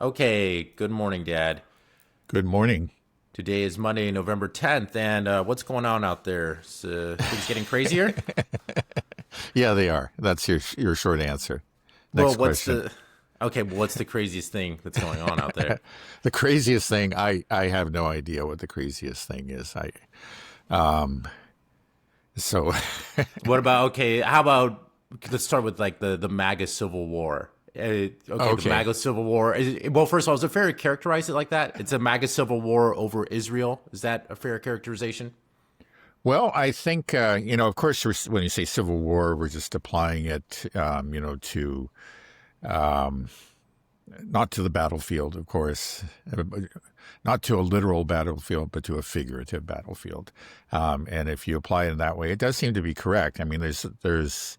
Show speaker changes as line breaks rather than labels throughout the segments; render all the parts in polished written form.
Okay, good morning, Dad.
Good morning.
Today is Monday, November 10th, and what's going on out there? Is, things getting crazier?
Yeah, they are. That's your short answer.
Well,
Next
what's
question.
the okay? Well, what's the craziest thing that's going on out there?
The craziest thing, I have no idea what the craziest thing is. Um so
What about okay? How about let's start with like the MAGA Civil War. Okay, the
okay.
MAGA Civil War. Well, first of all, is it fair to characterize it like that? It's a MAGA Civil War over Israel. Is that a fair characterization?
Well, I think of course, when you say civil war, we're just applying it, to um, not to the battlefield, of course, not to a literal battlefield, but to a figurative battlefield. And if you apply it in that way, it does seem to be correct. I mean, there's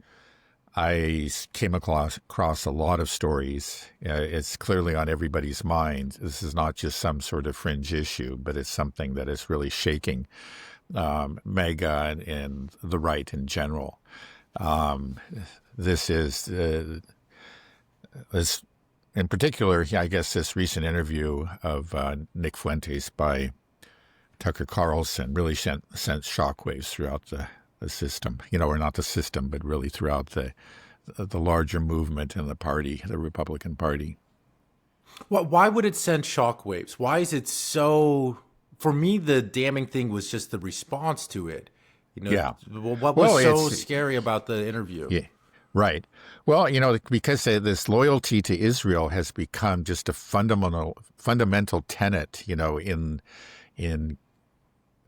I came across a lot of stories. It's clearly on everybody's mind. This is not just some sort of fringe issue, but it's something that is really shaking MAGA and the right in general. Um, this is this in particular, I guess, this recent interview of Nick Fuentes by Tucker Carlson really sent shockwaves throughout the system. Or not the system, but really throughout the larger movement in the party, the Republican Party.
Why would it send shockwaves? Why is it so? For me, the damning thing was just the response to it.
Yeah.
What
Well,
was so
it's
scary about the interview?
yeah, right. Well, because this loyalty to Israel has become just a fundamental tenet, in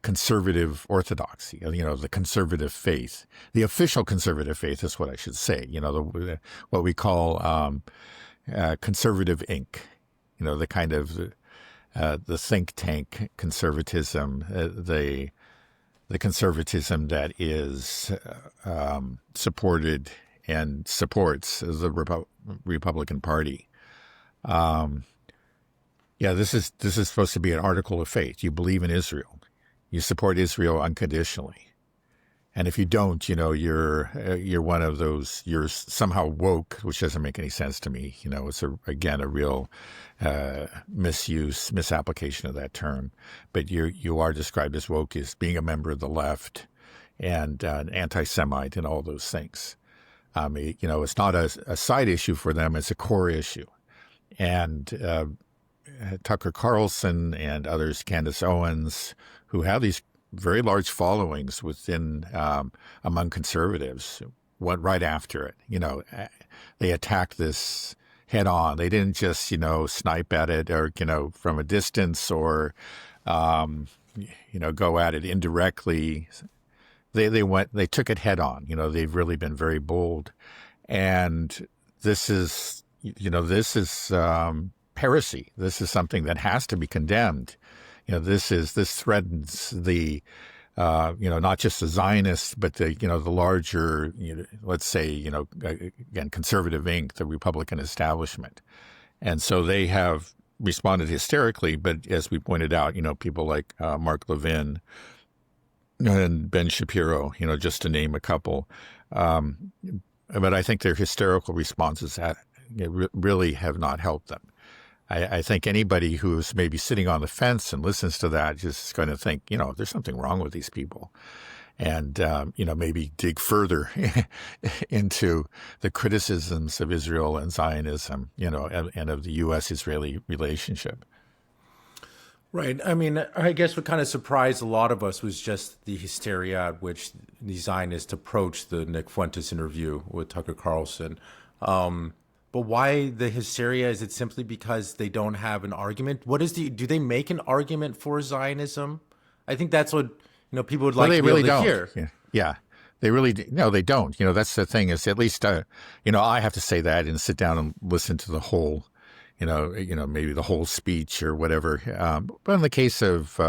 conservative orthodoxy, the conservative faith. The official conservative faith is what I should say, what we call conservative Inc., the kind of the think tank conservatism, the conservatism that is supported and supports the Republican Party. Um, yeah, this is supposed to be an article of faith. You believe in Israel. You support Israel unconditionally. And if you don't, you're one of those. You're somehow woke, which doesn't make any sense to me. It's again a real misapplication of that term. But you are described as woke as being a member of the left and an anti-Semite and all those things. It's not a side issue for them; it's a core issue. And Tucker Carlson and others, Candace Owens, who have these very large followings within among conservatives, went right after it. They attacked this head on. They didn't just snipe at it or from a distance or go at it indirectly. They took it head on. They've really been very bold, and this is heresy. This is something that has to be condemned. This threatens the not just the Zionists, but the larger, let's say, again, conservative Inc., the Republican establishment. And so they have responded hysterically. But as we pointed out, people like Mark Levin and Ben Shapiro, just to name a couple. But I think their hysterical responses really have not helped them. I think anybody who's maybe sitting on the fence and listens to that just is going to think, there's something wrong with these people. And, maybe dig further into the criticisms of Israel and Zionism, and of the U.S.-Israeli relationship.
Right. I mean, I guess what kind of surprised a lot of us was just the hysteria at which the Zionists approached the Nick Fuentes interview with Tucker Carlson. But why the hysteria? Is it simply because they don't have an argument? Do they make an argument for Zionism? I think that's what, people would
Well,
like
they
to be able
really
to
don't.
hear.
Yeah. They really no, they don't. That's the thing is at least, I have to say that and sit down and listen to the whole, maybe the whole speech or whatever. But in the case of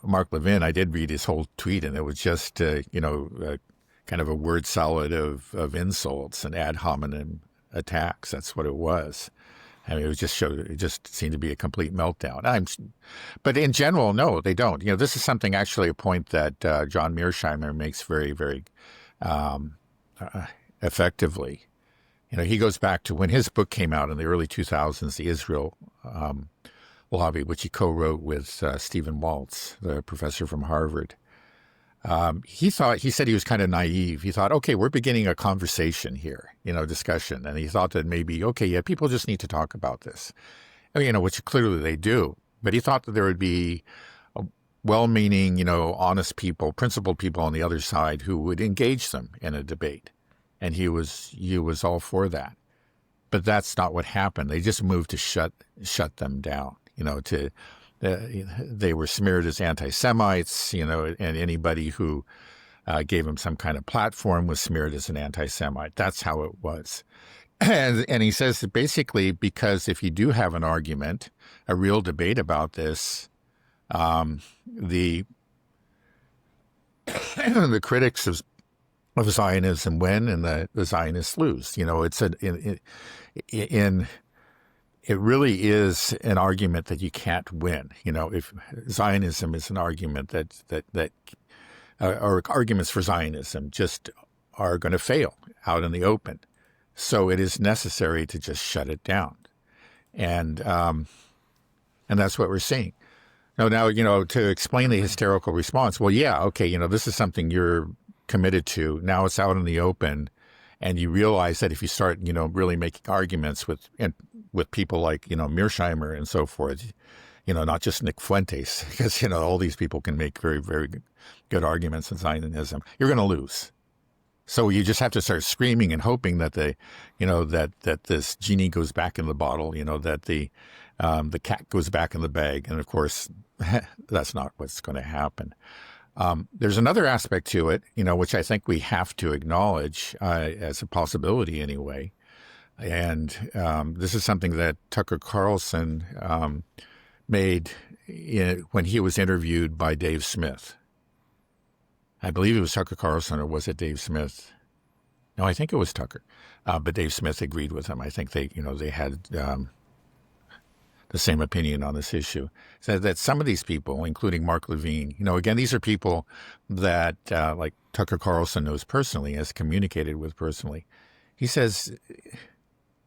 Mark Levin, I did read his whole tweet, and it was just, kind of a word salad of insults and ad hominem attacks. That's what it was. I mean, it just seemed to be a complete meltdown. But in general, no, they don't. This is something, actually, a point that John Mearsheimer makes very, very effectively. He goes back to when his book came out in the early 2000s, The Israel Lobby, which he co-wrote with Stephen Waltz, the professor from Harvard. He said he was kind of naive. He thought, okay, we're beginning a conversation here, discussion. And he thought that maybe, okay, yeah, people just need to talk about this, which clearly they do. But he thought that there would be well-meaning, honest people, principled people on the other side who would engage them in a debate. And he was all for that. But that's not what happened. They just moved to shut them down, they were smeared as anti-Semites, and anybody who gave them some kind of platform was smeared as an anti-Semite. That's how it was. And he says that basically because if you do have an argument, a real debate about this, the critics of Zionism win and the Zionists lose. It really is an argument that you can't win. If Zionism is an argument that or arguments for Zionism just are going to fail out in the open. So it is necessary to just shut it down. And that's what we're seeing. Now, to explain the hysterical response, well, yeah, okay, this is something you're committed to. Now it's out in the open. And you realize that if you start, really making arguments with people like, Mearsheimer and so forth, not just Nick Fuentes, because, all these people can make very, very good arguments in Zionism, you're going to lose. So you just have to start screaming and hoping that that this genie goes back in the bottle, that the cat goes back in the bag. And of course, that's not what's going to happen. There's another aspect to it, which I think we have to acknowledge as a possibility anyway. And this is something that Tucker Carlson made when he was interviewed by Dave Smith. I believe it was Tucker Carlson, or was it Dave Smith? No, I think it was Tucker. But Dave Smith agreed with him. I think they had the same opinion on this issue. Said that some of these people, including Mark Levin, again, these are people that like Tucker Carlson knows personally, has communicated with personally. He says,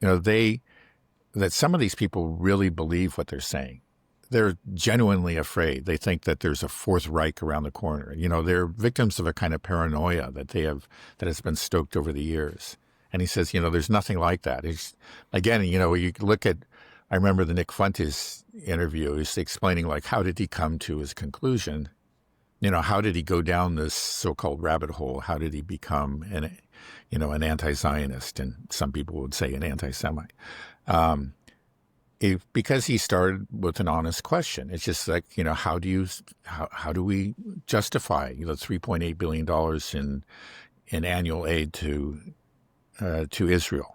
that some of these people really believe what they're saying. They're genuinely afraid. They think that there's a Fourth Reich around the corner. They're victims of a kind of paranoia that has been stoked over the years. And he says, there's nothing like that. Again, you look at, I remember the Nick Fuentes interview. He's explaining, how did he come to his conclusion? How did he go down this so-called rabbit hole? How did he become an anti-Zionist? And some people would say an anti-Semite. Because he started with an honest question. It's just like, how do we justify, $3.8 billion in annual aid to Israel?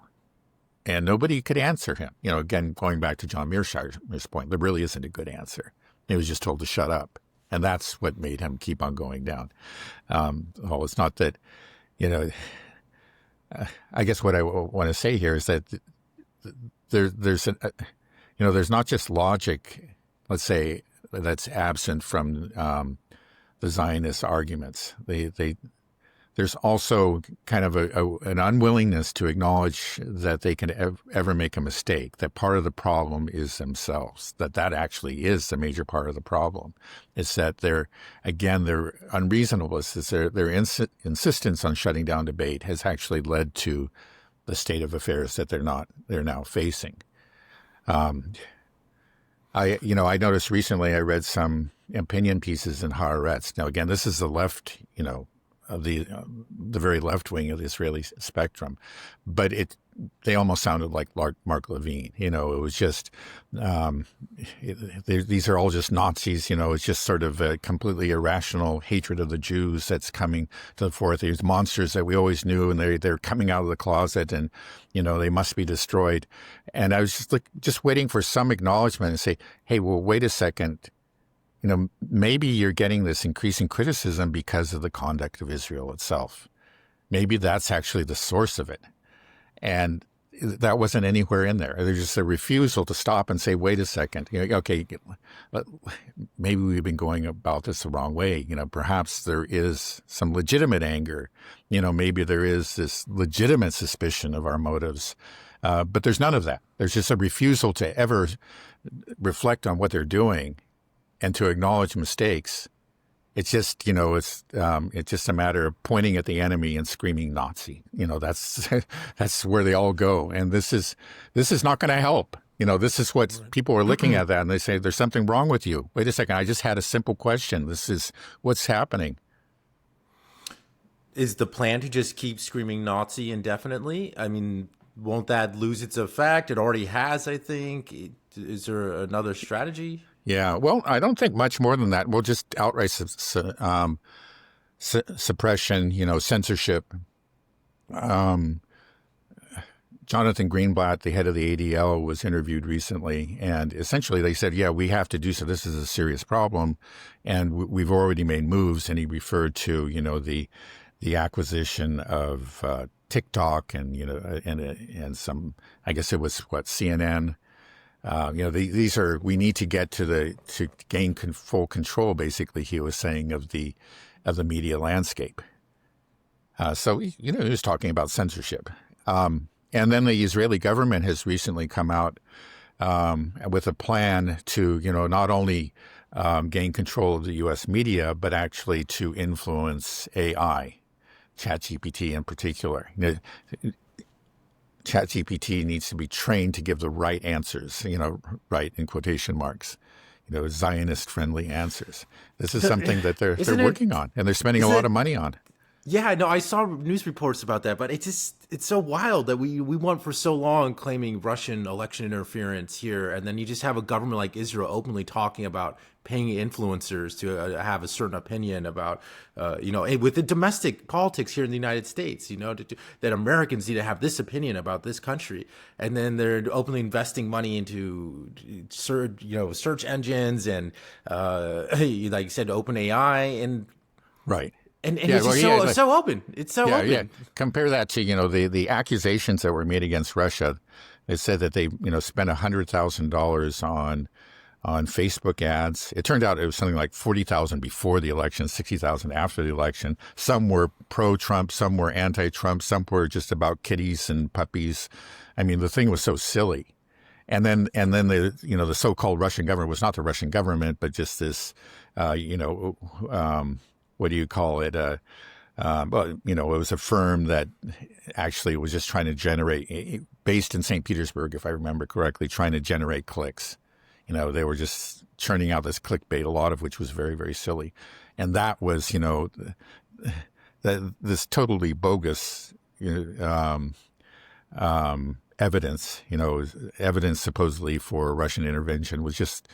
And nobody could answer him. Again, going back to John Mearsheimer's point, there really isn't a good answer. He was just told to shut up. And that's what made him keep on going down. It's not that, I guess what I want to say here is that there's not just logic, let's say, that's absent from the Zionist arguments. There's also kind of an unwillingness to acknowledge that they can ever make a mistake, that part of the problem is themselves, that actually is the major part of the problem. It's that their unreasonableness, their insistence on shutting down debate has actually led to the state of affairs that they're now facing. I noticed recently I read some opinion pieces in Haaretz. Now, again, this is the left, of the very left wing of the Israeli spectrum, but they almost sounded like Mark Levin. It was just these are all just Nazis. It's just sort of a completely irrational hatred of the Jews that's coming to the fore. These monsters that we always knew, and they're coming out of the closet, and they must be destroyed. And I was just waiting for some acknowledgement and say, hey, well, wait a second. Maybe you're getting this increasing criticism because of the conduct of Israel itself. Maybe that's actually the source of it. And that wasn't anywhere in there. There's just a refusal to stop and say, wait a second, okay, maybe we've been going about this the wrong way. Perhaps there is some legitimate anger. Maybe there is this legitimate suspicion of our motives. But there's none of that. There's just a refusal to ever reflect on what they're doing and to acknowledge mistakes. It's just, it's just a matter of pointing at the enemy and screaming Nazi. That's where they all go. And this is not going to help. This is what people are looking at that and they say, there's something wrong with you. Wait a second. I just had a simple question. This is what's happening.
Is the plan to just keep screaming Nazi indefinitely? I mean, won't that lose its effect? It already has, I think. Is there another strategy?
Yeah, well, I don't think much more than that. We'll just outright suppression, censorship. Jonathan Greenblatt, the head of the ADL, was interviewed recently, and essentially they said, yeah, we have to do so. This is a serious problem, and we've already made moves. And he referred to, the acquisition of TikTok and, and some, I guess it was CNN. These are, we need to get to gain full control, basically, he was saying, of the media landscape. So, he was talking about censorship. And then the Israeli government has recently come out with a plan to, not only gain control of the U.S. media, but actually to influence AI, ChatGPT in particular. ChatGPT needs to be trained to give the right answers, right in quotation marks, Zionist-friendly answers. This is something that they're working on, and they're spending a lot of money on.
Yeah, no, I saw news reports about that, but it's so wild that we went for so long claiming Russian election interference here, and then you just have a government like Israel openly talking about paying influencers to have a certain opinion about, with the domestic politics here in the United States, that Americans need to have this opinion about this country. And then they're openly investing money into search engines and, like you said, OpenAI and
right.
And it's so open. It's so open.
Yeah. Compare that to, the accusations that were made against Russia. They said that they, spent $100,000 on Facebook ads. It turned out it was something like 40,000 before the election, 60,000 after the election. Some were pro-Trump, some were anti-Trump, some were just about kitties and puppies. I mean, the thing was so silly. And then the so-called Russian government was not the Russian government, but just this, what do you call it? It was a firm that actually was just trying to generate, based in St. Petersburg, if I remember correctly, trying to generate clicks. They were just churning out this clickbait, a lot of which was very, very silly. And that was, this totally bogus evidence, evidence supposedly for Russian intervention was just,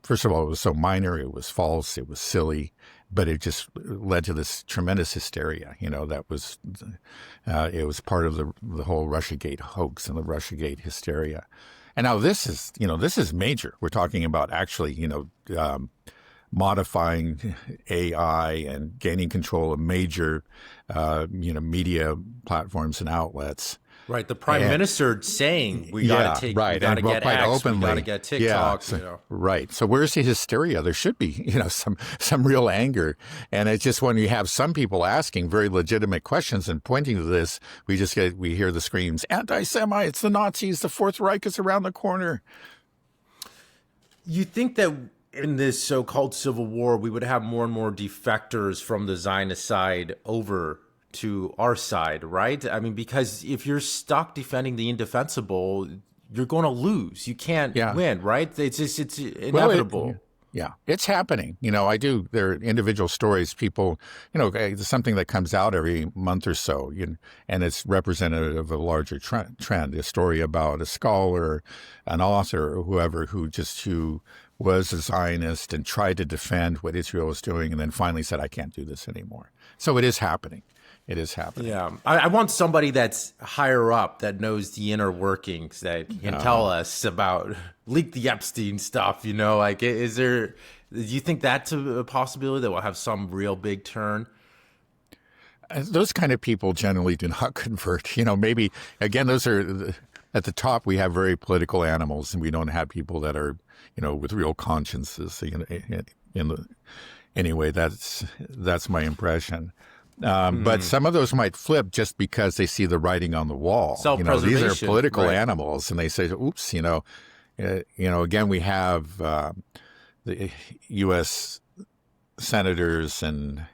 first of all, it was so minor, it was false, it was silly, but it just led to this tremendous hysteria, that was, it was part of the whole Russiagate hoax and the Russiagate hysteria. And now this is major. We're talking about actually, modifying AI and gaining control of major, media platforms and outlets.
Right, the prime minister saying we got to get X, we got to get TikTok.
Right. So where's the hysteria? There should be, some real anger. And it's just when you have some people asking very legitimate questions and pointing to this, we hear the screams, anti-Semites, the Nazis, the Fourth Reich is around the corner.
You think that in this so-called civil war, we would have more and more defectors from the Zionist side over to our side, right? I mean, because if you're stuck defending the indefensible, you're going to lose. You can't win, right? It's inevitable.
It's happening. There are individual stories, people, it's something that comes out every month or so, and it's representative of a larger trend, a story about a scholar, an author, or whoever who was a Zionist and tried to defend what Israel was doing and then finally said, I can't do this anymore. So it is happening. It is happening.
Yeah. I want somebody that's higher up that knows the inner workings that can tell us about leak the Epstein stuff, like do you think that's a possibility that we'll have some real big turn?
those kind of people generally do not convert. Maybe, again, those are, at the top, we have very political animals, and we don't have people that are, with real consciences. Anyway, that's my impression. But some of those might flip just because they see the writing on the wall.
Self-preservation.
These are political
right.
animals, and they say, "Oops," again, we have the U.S. senators and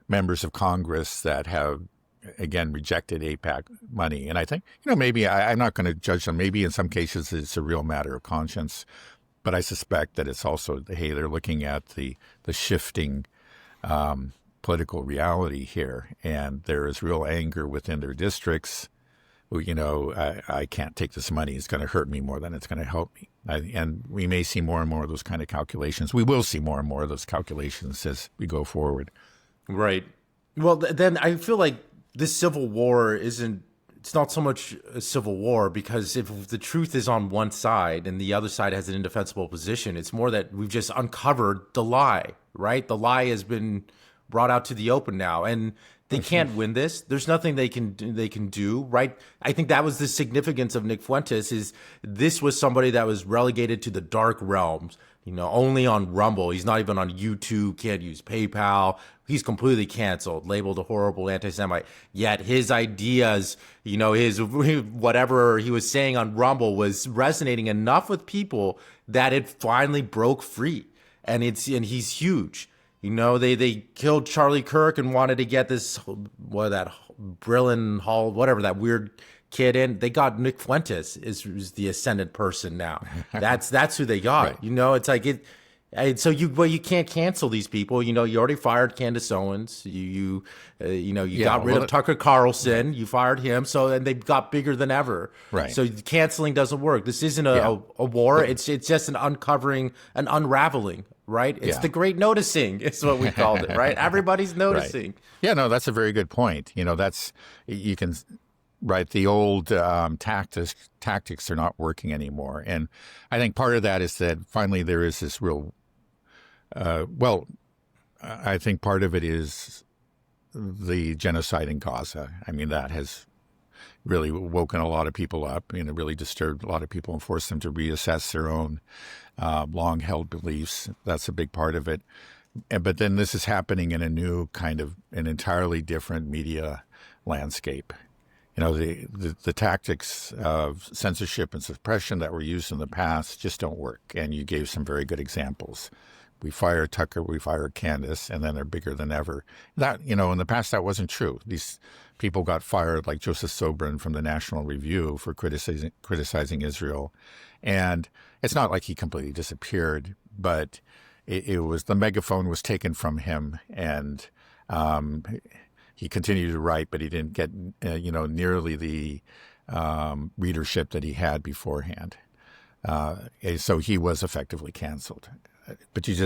members of Congress that have, again, rejected AIPAC money. And I think, maybe I'm not going to judge them. Maybe in some cases it's a real matter of conscience. But I suspect that it's also, hey, they're looking at the shifting political reality here. And there is real anger within their districts. I can't take this money. It's going to hurt me more than it's going to help me. And we may see more and more of those kind of calculations. We will see more and more of those calculations as we go forward.
Right. Well, then I feel like this civil war it's not so much a civil war, because if the truth is on one side and the other side has an indefensible position, it's more that we've just uncovered the lie, right? The lie has been brought out to the open now, and they can't win this. There's nothing they can do, right? I think that was the significance of Nick Fuentes, is this was somebody that was relegated to the dark realms, only on Rumble. He's not even on YouTube, can't use PayPal. He's completely canceled, labeled a horrible anti-Semite. Yet his ideas, his whatever he was saying on Rumble was resonating enough with people that it finally broke free. And he's huge. They killed Charlie Kirk and wanted to get that Brillin Hall, whatever, that weird kid in. They got Nick Fuentes is the ascendant person now. That's who they got.
Right.
It's like it. So you can't cancel these people. You already fired Candace Owens. You got rid of Tucker Carlson. You fired him. And they got bigger than ever.
Right.
So canceling doesn't work. This isn't a war. It's just an uncovering, an unraveling. Right. It's the great noticing. Is what we called it. Right. Everybody's noticing.
Right. Yeah. No, that's a very good point. You can. Right. The old tactics are not working anymore. And I think part of that is that finally there is this real, I think part of it is the genocide in Gaza. I mean, that has really woken a lot of people up, really disturbed a lot of people and forced them to reassess their own long-held beliefs. That's a big part of it. But then this is happening in an entirely different media landscape. The tactics of censorship and suppression that were used in the past just don't work. And you gave some very good examples. We fired Tucker, we fired Candace, and then they're bigger than ever. That, in the past, that wasn't true. These people got fired, like Joseph Sobran from the National Review, for criticizing Israel. And it's not like he completely disappeared, but it was, the megaphone was taken from him, and he continued to write, but he didn't get, nearly the readership that he had beforehand. So he was effectively canceled. But you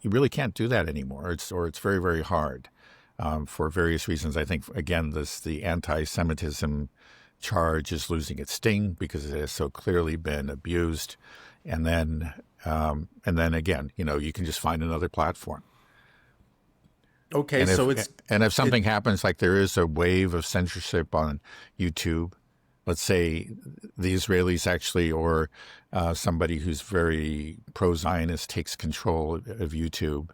really can't do that anymore. It's very, very hard for various reasons. I think, again, the anti-Semitism charge is losing its sting because it has so clearly been abused. And then again, you can just find another platform.
Okay,
and if something happens, like there is a wave of censorship on YouTube, let's say the Israelis actually, or somebody who's very pro-Zionist takes control of YouTube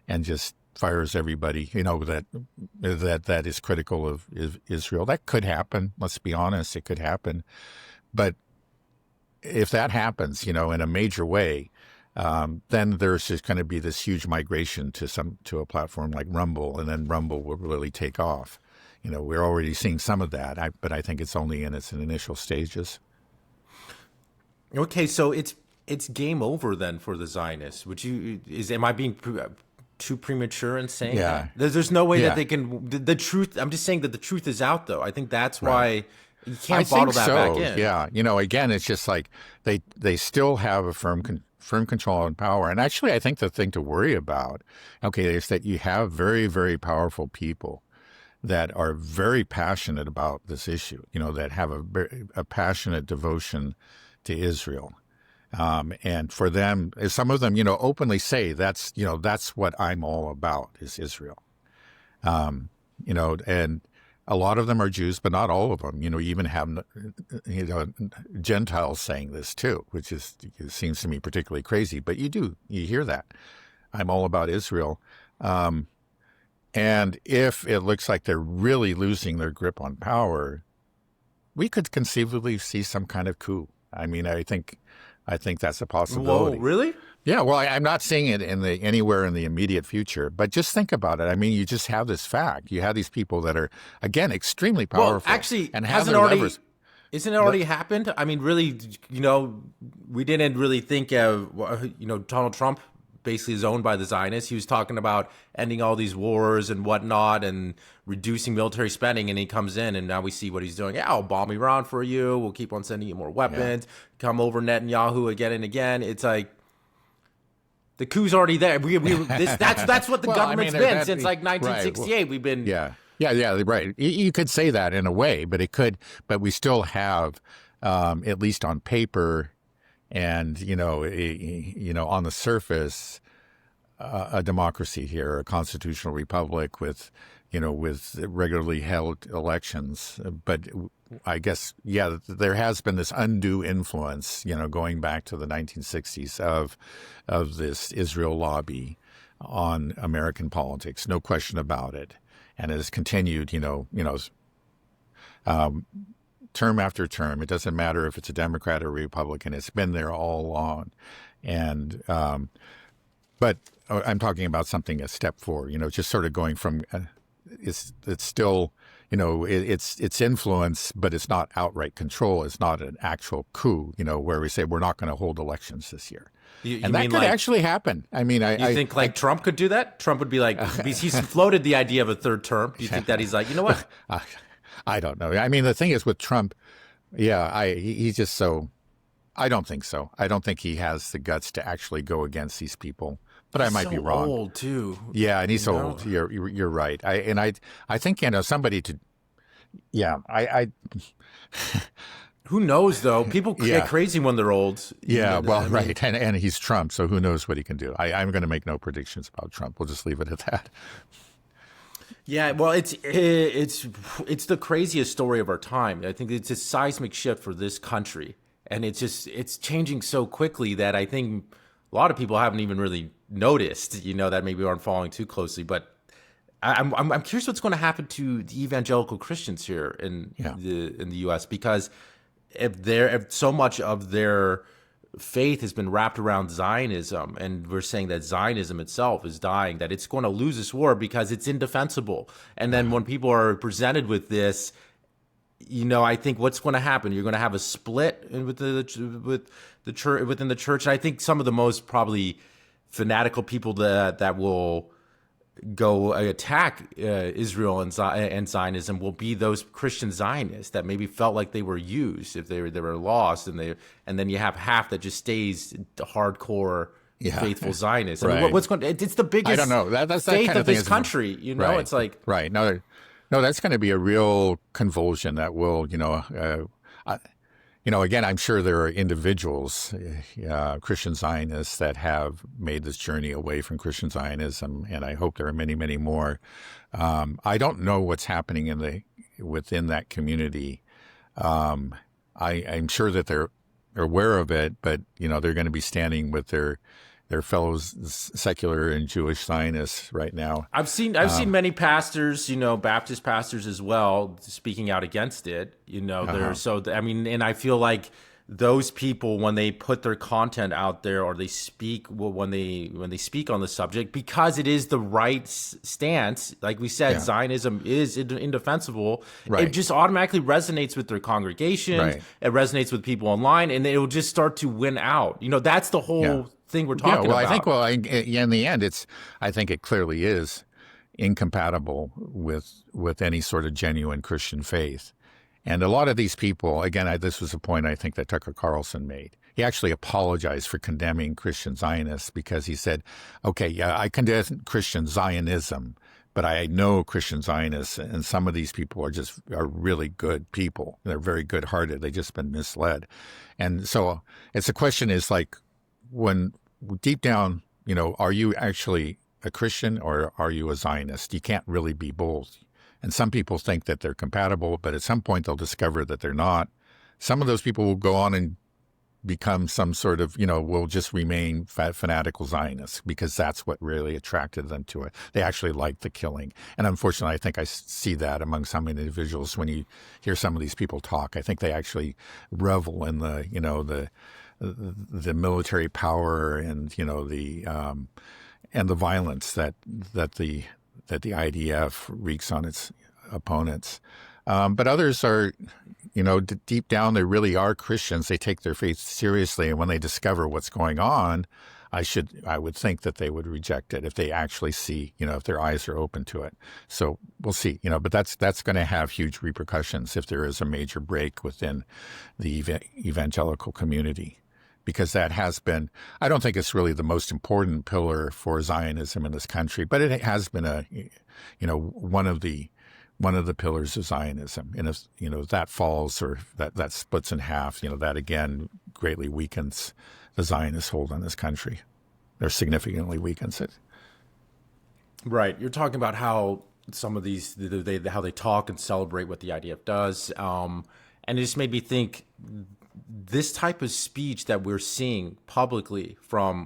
and just fires everybody, that is critical of Israel. That could happen. Let's be honest, it could happen. But if that happens, in a major way, then there's just going to be this huge migration to a platform like Rumble, and then Rumble will really take off. We're already seeing some of that, but I think it's only in its initial stages.
Okay, so it's game over then for the Zionists. Am I being too premature in saying that? There's no way that they can. The truth. I'm just saying that the truth is out, though. I think that's why. You can't bottle that back in.
Yeah, again, it's just like they still have a firm control and power. And actually, I think the thing to worry about, is that you have very, very powerful people that are very passionate about this issue, that have a passionate devotion to Israel. And for them, some of them, openly say that's what I'm all about is Israel. And a lot of them are Jews, but not all of them. You even have, Gentiles saying this too, which it seems to me particularly crazy. But you hear that. I'm all about Israel. And if it looks like they're really losing their grip on power, we could conceivably see some kind of coup. I mean, I think that's a possibility.
Whoa, really?
Yeah, well, I'm not seeing it anywhere in the immediate future, but just think about it. I mean, you just have this fact. You have these people that are, again, extremely powerful.
Well, actually,
and
isn't it already happened? I mean, really, we didn't really think of, Donald Trump basically is owned by the Zionists. He was talking about ending all these wars and whatnot and reducing military spending, and he comes in, and now we see what he's doing. Yeah, I'll bomb Iran for you. We'll keep on sending you more weapons. Yeah. Come over Netanyahu again and again. It's like the coup's already there. That's what the government's been since like 1968. Right. We've been
right. You could say that in a way, but we still have, at least on paper, and on the surface, a democracy here, a constitutional republic with regularly held elections. But I guess, there has been this undue influence, going back to the 1960s of this Israel lobby on American politics, no question about it, and it has continued, term after term. It doesn't matter if it's a Democrat or a Republican. It's been there all along. And but I'm talking about something a step forward, just sort of going from it's still, it's influence, but it's not outright control. It's not an actual coup, where we say we're not going to hold elections this year. And that could actually happen. I mean,
you think Trump could do that? Trump would be like, he's floated the idea of a third term. Do you think that he's like, you know what?
I don't know. I mean, the thing is with Trump, he's just so. I don't think so. I don't think he has the guts to actually go against these people. But I might be wrong.
He's old too.
Yeah, and he's old. You're right. I think somebody to. Yeah,
Who knows though? People get crazy when they're old.
Yeah, well, right, and he's Trump, so who knows what he can do? I'm going to make no predictions about Trump. We'll just leave it at that.
Yeah, well, it's the craziest story of our time. I think it's a seismic shift for this country, and it's changing so quickly that I think a lot of people haven't even really noticed. That maybe aren't following too closely. But I'm curious what's going to happen to the evangelical Christians here in the U.S. because if so much of their faith has been wrapped around Zionism, and we're saying that Zionism itself is dying, that it's going to lose this war because it's indefensible. And then when people are presented with this, I think what's going to happen, you're going to have a split with the church, within the church. And I think some of the most probably fanatical people that will go attack Israel and Zionism will be those Christian Zionists that maybe felt like they were used, if they were lost, and then you have half that just stays hardcore faithful Zionists.
Right.
I mean, what's going? It's the biggest.
I don't know. That's
faith
kind
of this country.
Right.
It's like
right. No, that's going to be a real convulsion that will, again, I'm sure there are individuals, Christian Zionists, that have made this journey away from Christian Zionism, and I hope there are many, many more. I don't know what's happening within that community. I'm sure that they're aware of it, but they're going to be standing with their fellow secular and Jewish Zionists right now.
I've seen many pastors, Baptist pastors as well, speaking out against it. And I feel like those people, when they put their content out there, or they speak when they speak on the subject, because it is the right stance, like we said, Zionism is indefensible. Right. It just automatically resonates with their congregation. Right. It resonates with people online, and it will just start to win out. That's the whole thing we're talking about.
I think, in the end, I think it clearly is incompatible with any sort of genuine Christian faith. And a lot of these people, again, this was a point I think that Tucker Carlson made. He actually apologized for condemning Christian Zionists because he said, I condemn Christian Zionism, but I know Christian Zionists, and some of these people are really good people. They're very good-hearted. They've just been misled. And so the question is, like, when deep down, are you actually a Christian or are you a Zionist? You can't really be both. And some people think that they're compatible, but at some point they'll discover that they're not. Some of those people will go on and become some sort of, will just remain fanatical Zionists because that's what really attracted them to it. They actually like the killing. And unfortunately, I think I see that among some individuals when you hear some of these people talk. I think they actually revel in the military power and, and the violence that the IDF wreaks on its opponents. But others are, deep down, they really are Christians. They take their faith seriously. And when they discover what's going on, I would think that they would reject it if they actually see, if their eyes are open to it. So we'll see, but that's going to have huge repercussions if there is a major break within the evangelical community. Because that has been, I don't think it's really the most important pillar for Zionism in this country, but it has been one of the pillars of Zionism. And if, that falls or that splits in half, that again greatly weakens the Zionist hold on this country, or significantly weakens it.
Right. You're talking about how some of these, how they talk and celebrate what the IDF does. And it just made me think, this type of speech that we're seeing publicly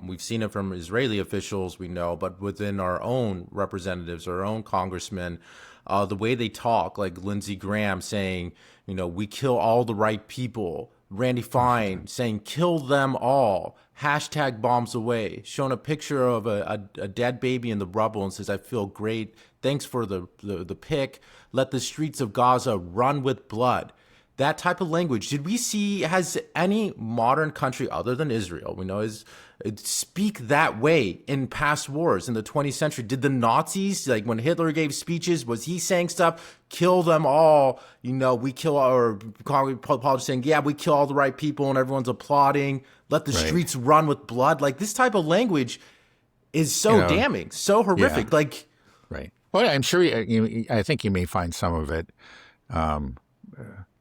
we've seen it from Israeli officials, we know, but within our own representatives, our own congressmen, the way they talk, like Lindsey Graham saying, we kill all the right people. Randy Fine saying, kill them all. Hashtag bombs away. Showing a picture of a dead baby in the rubble and says, I feel great. Thanks for the pic. Let the streets of Gaza run with blood. That type of language, has any modern country other than Israel, we know, speak that way in past wars in the 20th century? Did the Nazis, like when Hitler gave speeches, was he saying stuff, kill them all, we kill, or politicians saying, yeah, we kill all the right people, and everyone's applauding, let the streets run with blood? Like, this type of language is so damning, so horrific.
Yeah. Right. Well, I'm sure, I think you may find some of it,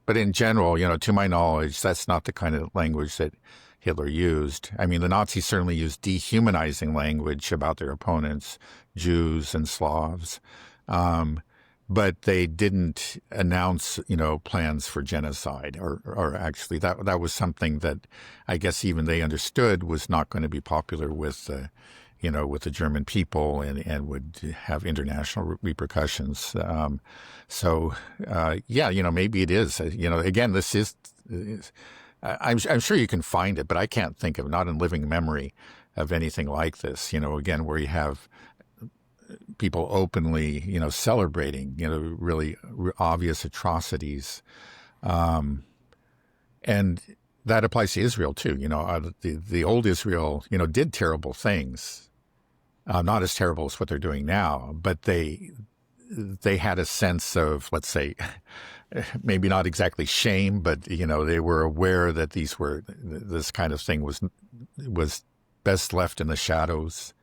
but in general, to my knowledge, that's not the kind of language that Hitler used. I mean, the Nazis certainly used dehumanizing language about their opponents, Jews and Slavs, but they didn't announce, plans for genocide, or actually that was something that I guess even they understood was not going to be popular with the German people and would have international repercussions. Maybe it is. Again, this is. I'm sure you can find it, but I can't think of, not in living memory, of anything like this. Again, where you have people openly, celebrating, really obvious atrocities, and that applies to Israel too. The old Israel, did terrible things. Not as terrible as what they're doing now, but they had a sense of, let's say, maybe not exactly shame, but they were aware that this kind of thing was best left in the shadows.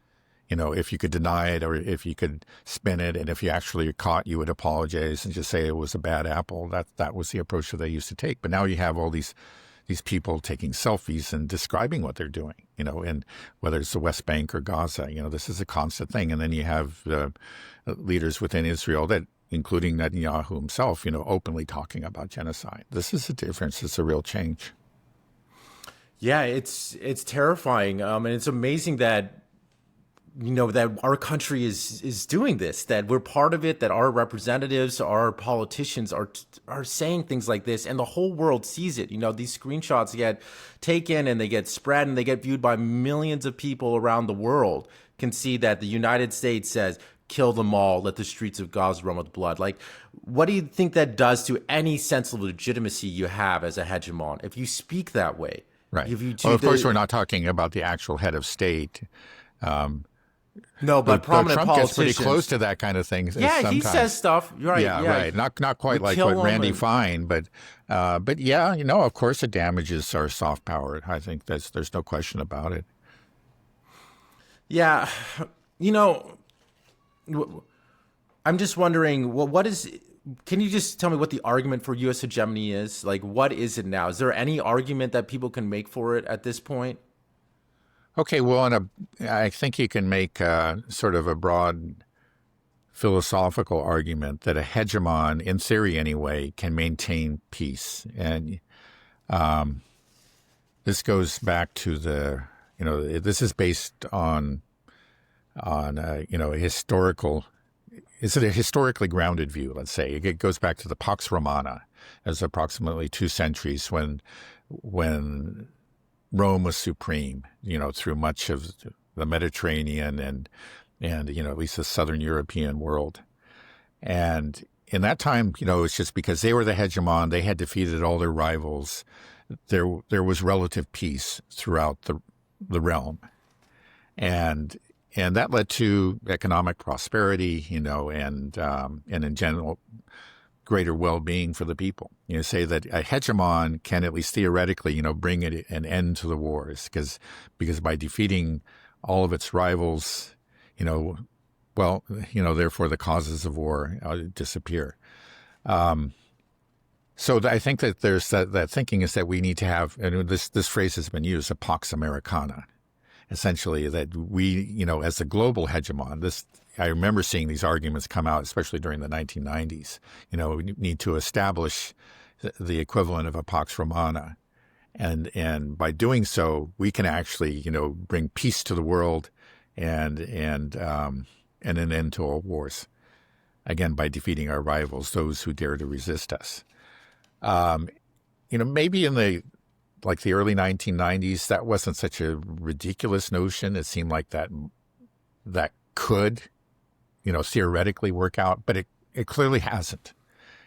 If you could deny it or if you could spin it, and if you actually were caught, you would apologize and just say it was a bad apple. That was the approach that they used to take. But now you have all these people taking selfies and describing what they're doing, and whether it's the West Bank or Gaza, this is a constant thing. And then you have leaders within Israel that, including Netanyahu himself, openly talking about genocide. This is a difference. It's a real change.
Yeah, it's terrifying. And it's amazing that, that our country is doing this, that we're part of it, that our representatives, our politicians are saying things like this, and the whole world sees it. These screenshots get taken and they get spread and they get viewed by millions of people around the world, can see that the United States says, kill them all, let the streets of Gaza run with blood. Like, what do you think that does to any sense of legitimacy you have as a hegemon if you speak that way?
Right. Well, of course, we're not talking about the actual head of state.
No, but prominent
Trump
politicians
gets pretty close to that kind of thing.
Yeah,
sometimes.
He says stuff. Right.
Yeah, right. Not quite like what Randy Fine, but yeah, of course, it damages our soft power. I think there's no question about it.
Yeah, I'm just wondering, can you just tell me what the argument for US hegemony is? Like, what is it now? Is there any argument that people can make for it at this point?
Okay, well, I think you can make sort of a broad philosophical argument that a hegemon, in theory anyway, can maintain peace. And this goes back to this is based on a historical, it's a historically grounded view, let's say. It goes back to the Pax Romana as approximately 2 centuries when Rome was supreme, through much of the Mediterranean and at least the Southern European world. And in that time, it's just because they were the hegemon, they had defeated all their rivals. There was relative peace throughout the realm, and that led to economic prosperity, and in general greater well-being for the people. Say that a hegemon can, at least theoretically, bring an end to the wars, because by defeating all of its rivals, therefore the causes of war disappear. So I think that there's that thinking is that we need to have, and this phrase has been used, a Pax Americana, essentially, that we, as a global hegemon, I remember seeing these arguments come out, especially during the 1990s. We need to establish the equivalent of a Pax Romana. And by doing so, we can actually, bring peace to the world and an end to all wars. Again, by defeating our rivals, those who dare to resist us. Maybe in the early 1990s, that wasn't such a ridiculous notion. It seemed like that could, theoretically work out, but it clearly hasn't.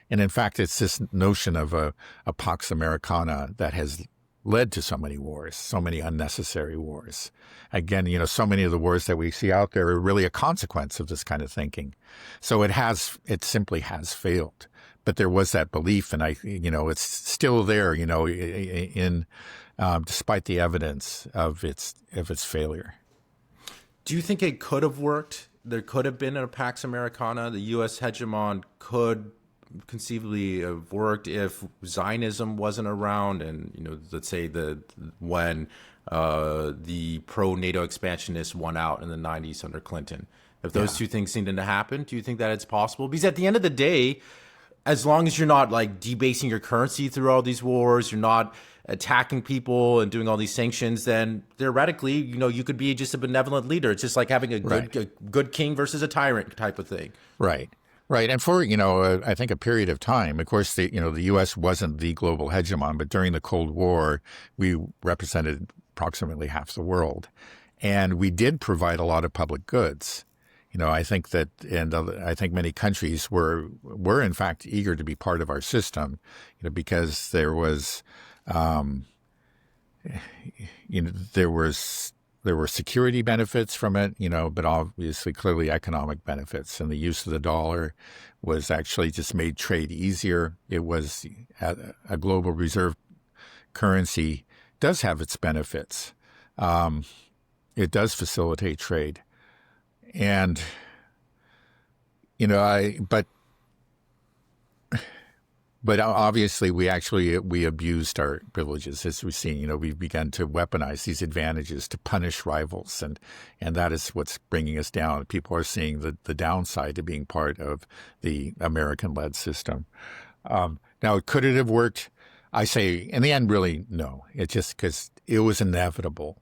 And in fact, it's this notion of a Pax Americana that has led to so many wars, so many unnecessary wars. Again, so many of the wars that we see out there are really a consequence of this kind of thinking. So it simply has failed. But there was that belief, and it's still there, despite the evidence of its failure.
Do you think it could have worked? There could have been a Pax Americana. The U.S. hegemon could conceivably have worked if Zionism wasn't around, and let's say when the pro-NATO expansionists won out in the 90s under Clinton. If those two things seemed to happen, do you think that it's possible? Because at the end of the day, as long as you're not debasing your currency through all these wars, you're not attacking people and doing all these sanctions, then theoretically, you could be just a benevolent leader. It's just like having a good king versus a tyrant type of thing.
Right. Right. And for, I think a period of time, of course, the U.S. wasn't the global hegemon, but during the Cold War, we represented approximately half the world. And we did provide a lot of public goods. I think that, and I think many countries were in fact eager to be part of our system, because there was, there were security benefits from it, but obviously clearly economic benefits. And the use of the dollar was actually just made trade easier. It was a global reserve currency does have its benefits. It does facilitate trade. And, but obviously we abused our privileges, as we've seen. We've begun to weaponize these advantages to punish rivals, and that is what's bringing us down. People are seeing the downside to being part of the American-led system. Now, could it have worked? I say, in the end, really, no. It's just because it was inevitable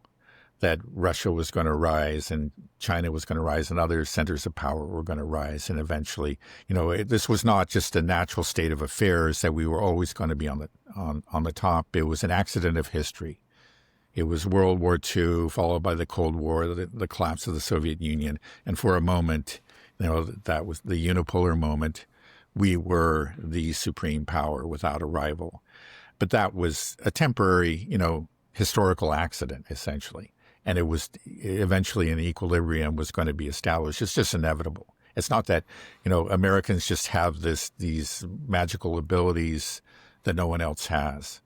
that Russia was going to rise and China was going to rise and other centers of power were going to rise. And eventually, this was not just a natural state of affairs that we were always going to be on the top. It was an accident of history. It was World War II, followed by the Cold War, the collapse of the Soviet Union. And for a moment, that was the unipolar moment. We were the supreme power without a rival. But that was a temporary, historical accident, essentially. And it was eventually an equilibrium was going to be established. It's just inevitable. It's not that, Americans just have these magical abilities that no one else has.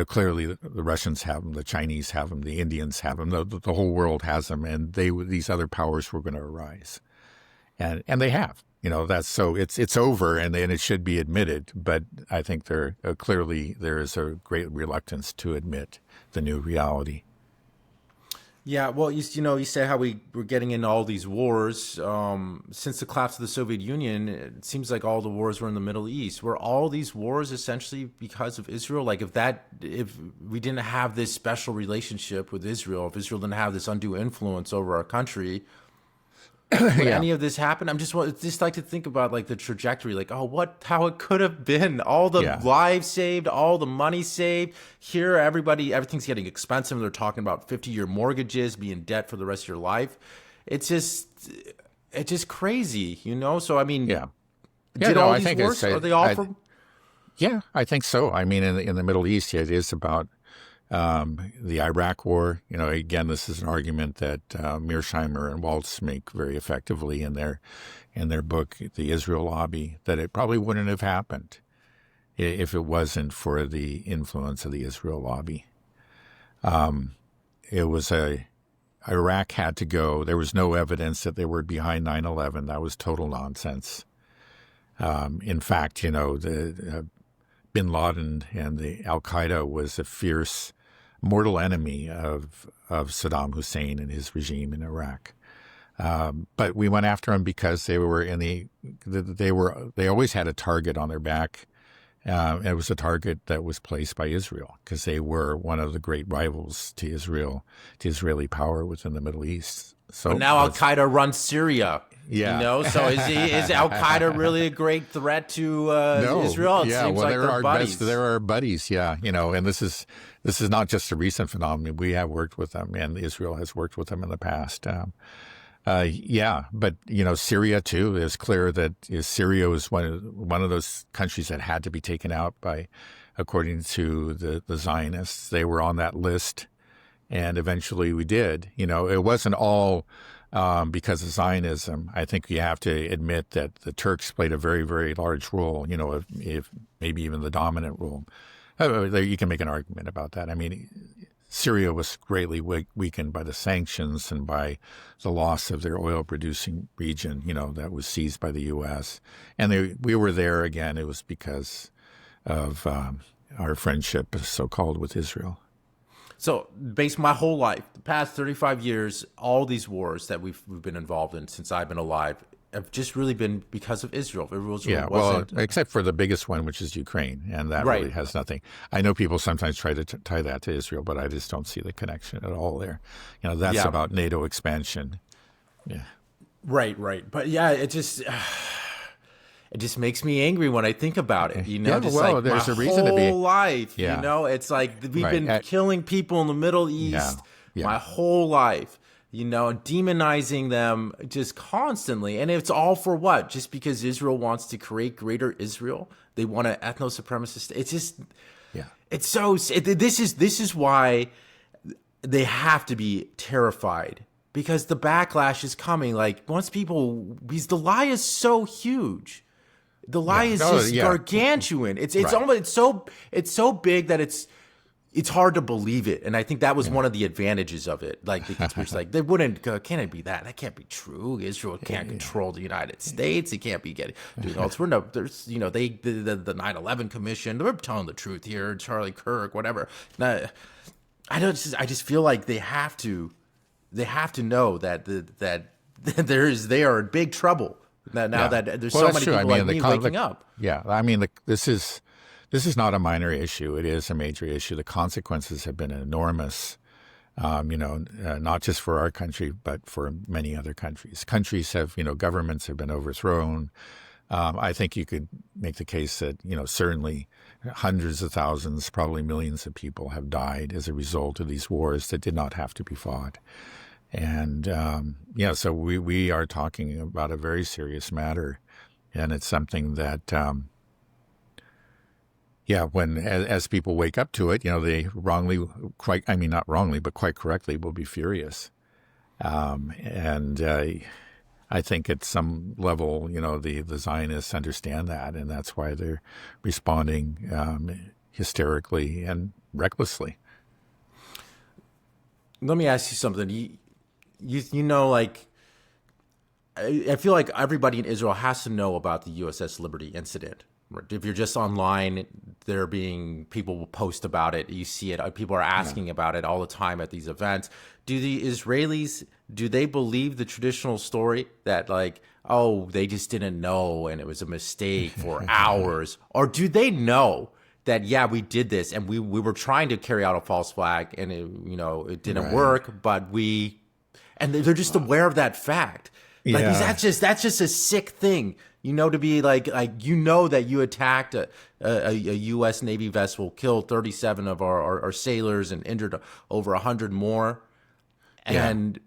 Clearly the Russians have them, the Chinese have them, the Indians have them, the whole world has them, and these other powers were going to arise. And they have. It's over, and it should be admitted. But I think there is a great reluctance to admit the new reality.
Yeah, well, you say how we're getting into all these wars. Since the collapse of the Soviet Union, it seems like all the wars were in the Middle East. Were all these wars essentially because of Israel? Like if we didn't have this special relationship with Israel, if Israel didn't have this undue influence over our country, would
Yeah.
any of this happen? Just like to think about like the trajectory, like how it could have been, all the
Yeah.
lives saved, all the money saved. Here, everything's getting expensive. They're talking about 50-year mortgages, be in debt for the rest of your life. It's just crazy, you know. So I mean,
Yeah. Yeah.
did
No,
all
I
these
think
wars?
it's,
Are they all from?
yeah, I think so. I mean, in the Middle East, it is about the Iraq War. You know, again, this is an argument that Mearsheimer and Waltz make very effectively in their book, The Israel Lobby, that it probably wouldn't have happened if it wasn't for the influence of the Israel Lobby. It was Iraq had to go. There was no evidence that they were behind 9/11. That was total nonsense. In fact, you know, the Bin Laden and the Al Qaeda was a fierce, mortal enemy of Saddam Hussein and his regime in Iraq. But we went after them because they were they always had a target on their back. It was a target that was placed by Israel because they were one of the great rivals to Israel, to Israeli power within the Middle East. So
But now Al Qaeda runs Syria.
Yeah.
You know, so is Al Qaeda really a great threat to
No.
Israel? It
Yeah,
seems
well,
like
they're
they're
our
buddies.
best. They're our buddies. Yeah, you know, and this is not just a recent phenomenon. We have worked with them, and Israel has worked with them in the past. Yeah, but you know, Syria too. It's clear that Syria was one of those countries that had to be taken out by, according to the Zionists. They were on that list, and eventually we did. You know, it wasn't all because of Zionism. I think you have to admit that the Turks played a very, very large role. You know, if maybe even the dominant role. You can make an argument about that. I mean, Syria was greatly weakened by the sanctions and by the loss of their oil-producing region, you know, that was seized by the U.S. And we were there again. It was because of our friendship, so-called, with Israel.
So, based my whole life, the past 35 years, all these wars that we've been involved in since I've been alive have just really been because of Israel.
Yeah, well, except for the biggest one, which is Ukraine, and that really has nothing. I know people sometimes try to tie that to Israel, but I just don't see the connection at all there. You know, that's about NATO expansion. Yeah.
Right. But yeah, it just makes me angry when I think about it. You know,
Yeah,
just
well,
like
there's
my
a reason to be.
whole life.
Yeah.
You know, it's like we've been killing people in the Middle East my whole life. You know, demonizing them just constantly. And it's all for what? Just because Israel wants to create greater Israel? They want an ethno-supremacist. It's just, it's so, this is why they have to be terrified. Because the backlash is coming. Like, because the lie is so huge. The lie is just gargantuan. It's almost, it's so big that it's hard to believe it. And I think that was one of the advantages of it. Like, the conspiracy, like, they wouldn't, can it be that? That can't be true. Israel can't control the United States. It can't be doing all this. There's, you know, the 9/11 commission, they're telling the truth here. Charlie Kirk, whatever. Now, I just feel like they have to know that they are in big trouble now that there's so many people like me waking up.
Yeah. I mean, this is not a minor issue. It is a major issue. The consequences have been enormous, you know, not just for our country, but for many other countries. Governments have been overthrown. I think you could make the case that, you know, certainly hundreds of thousands, probably millions of people have died as a result of these wars that did not have to be fought. And, so we are talking about a very serious matter. And it's something that, as people wake up to it, you know, they not wrongly, but quite correctly will be furious. I think at some level, you know, the Zionists understand that, and that's why they're responding hysterically and recklessly.
Let me ask you something. You know, like, I feel like everybody in Israel has to know about the USS Liberty incident. If you're just online, people will post about it. You see it. People are asking about it all the time at these events. Do the Israelis, do they believe the traditional story that like, oh, they just didn't know and it was a mistake for hours? Or do they know that, yeah, we did this and we were trying to carry out a false flag and it didn't work, but and they're just aware of that fact. Like, that's just a sick thing, to be like that you attacked a U.S. Navy vessel, killed 37 of our sailors and injured over 100 more. And,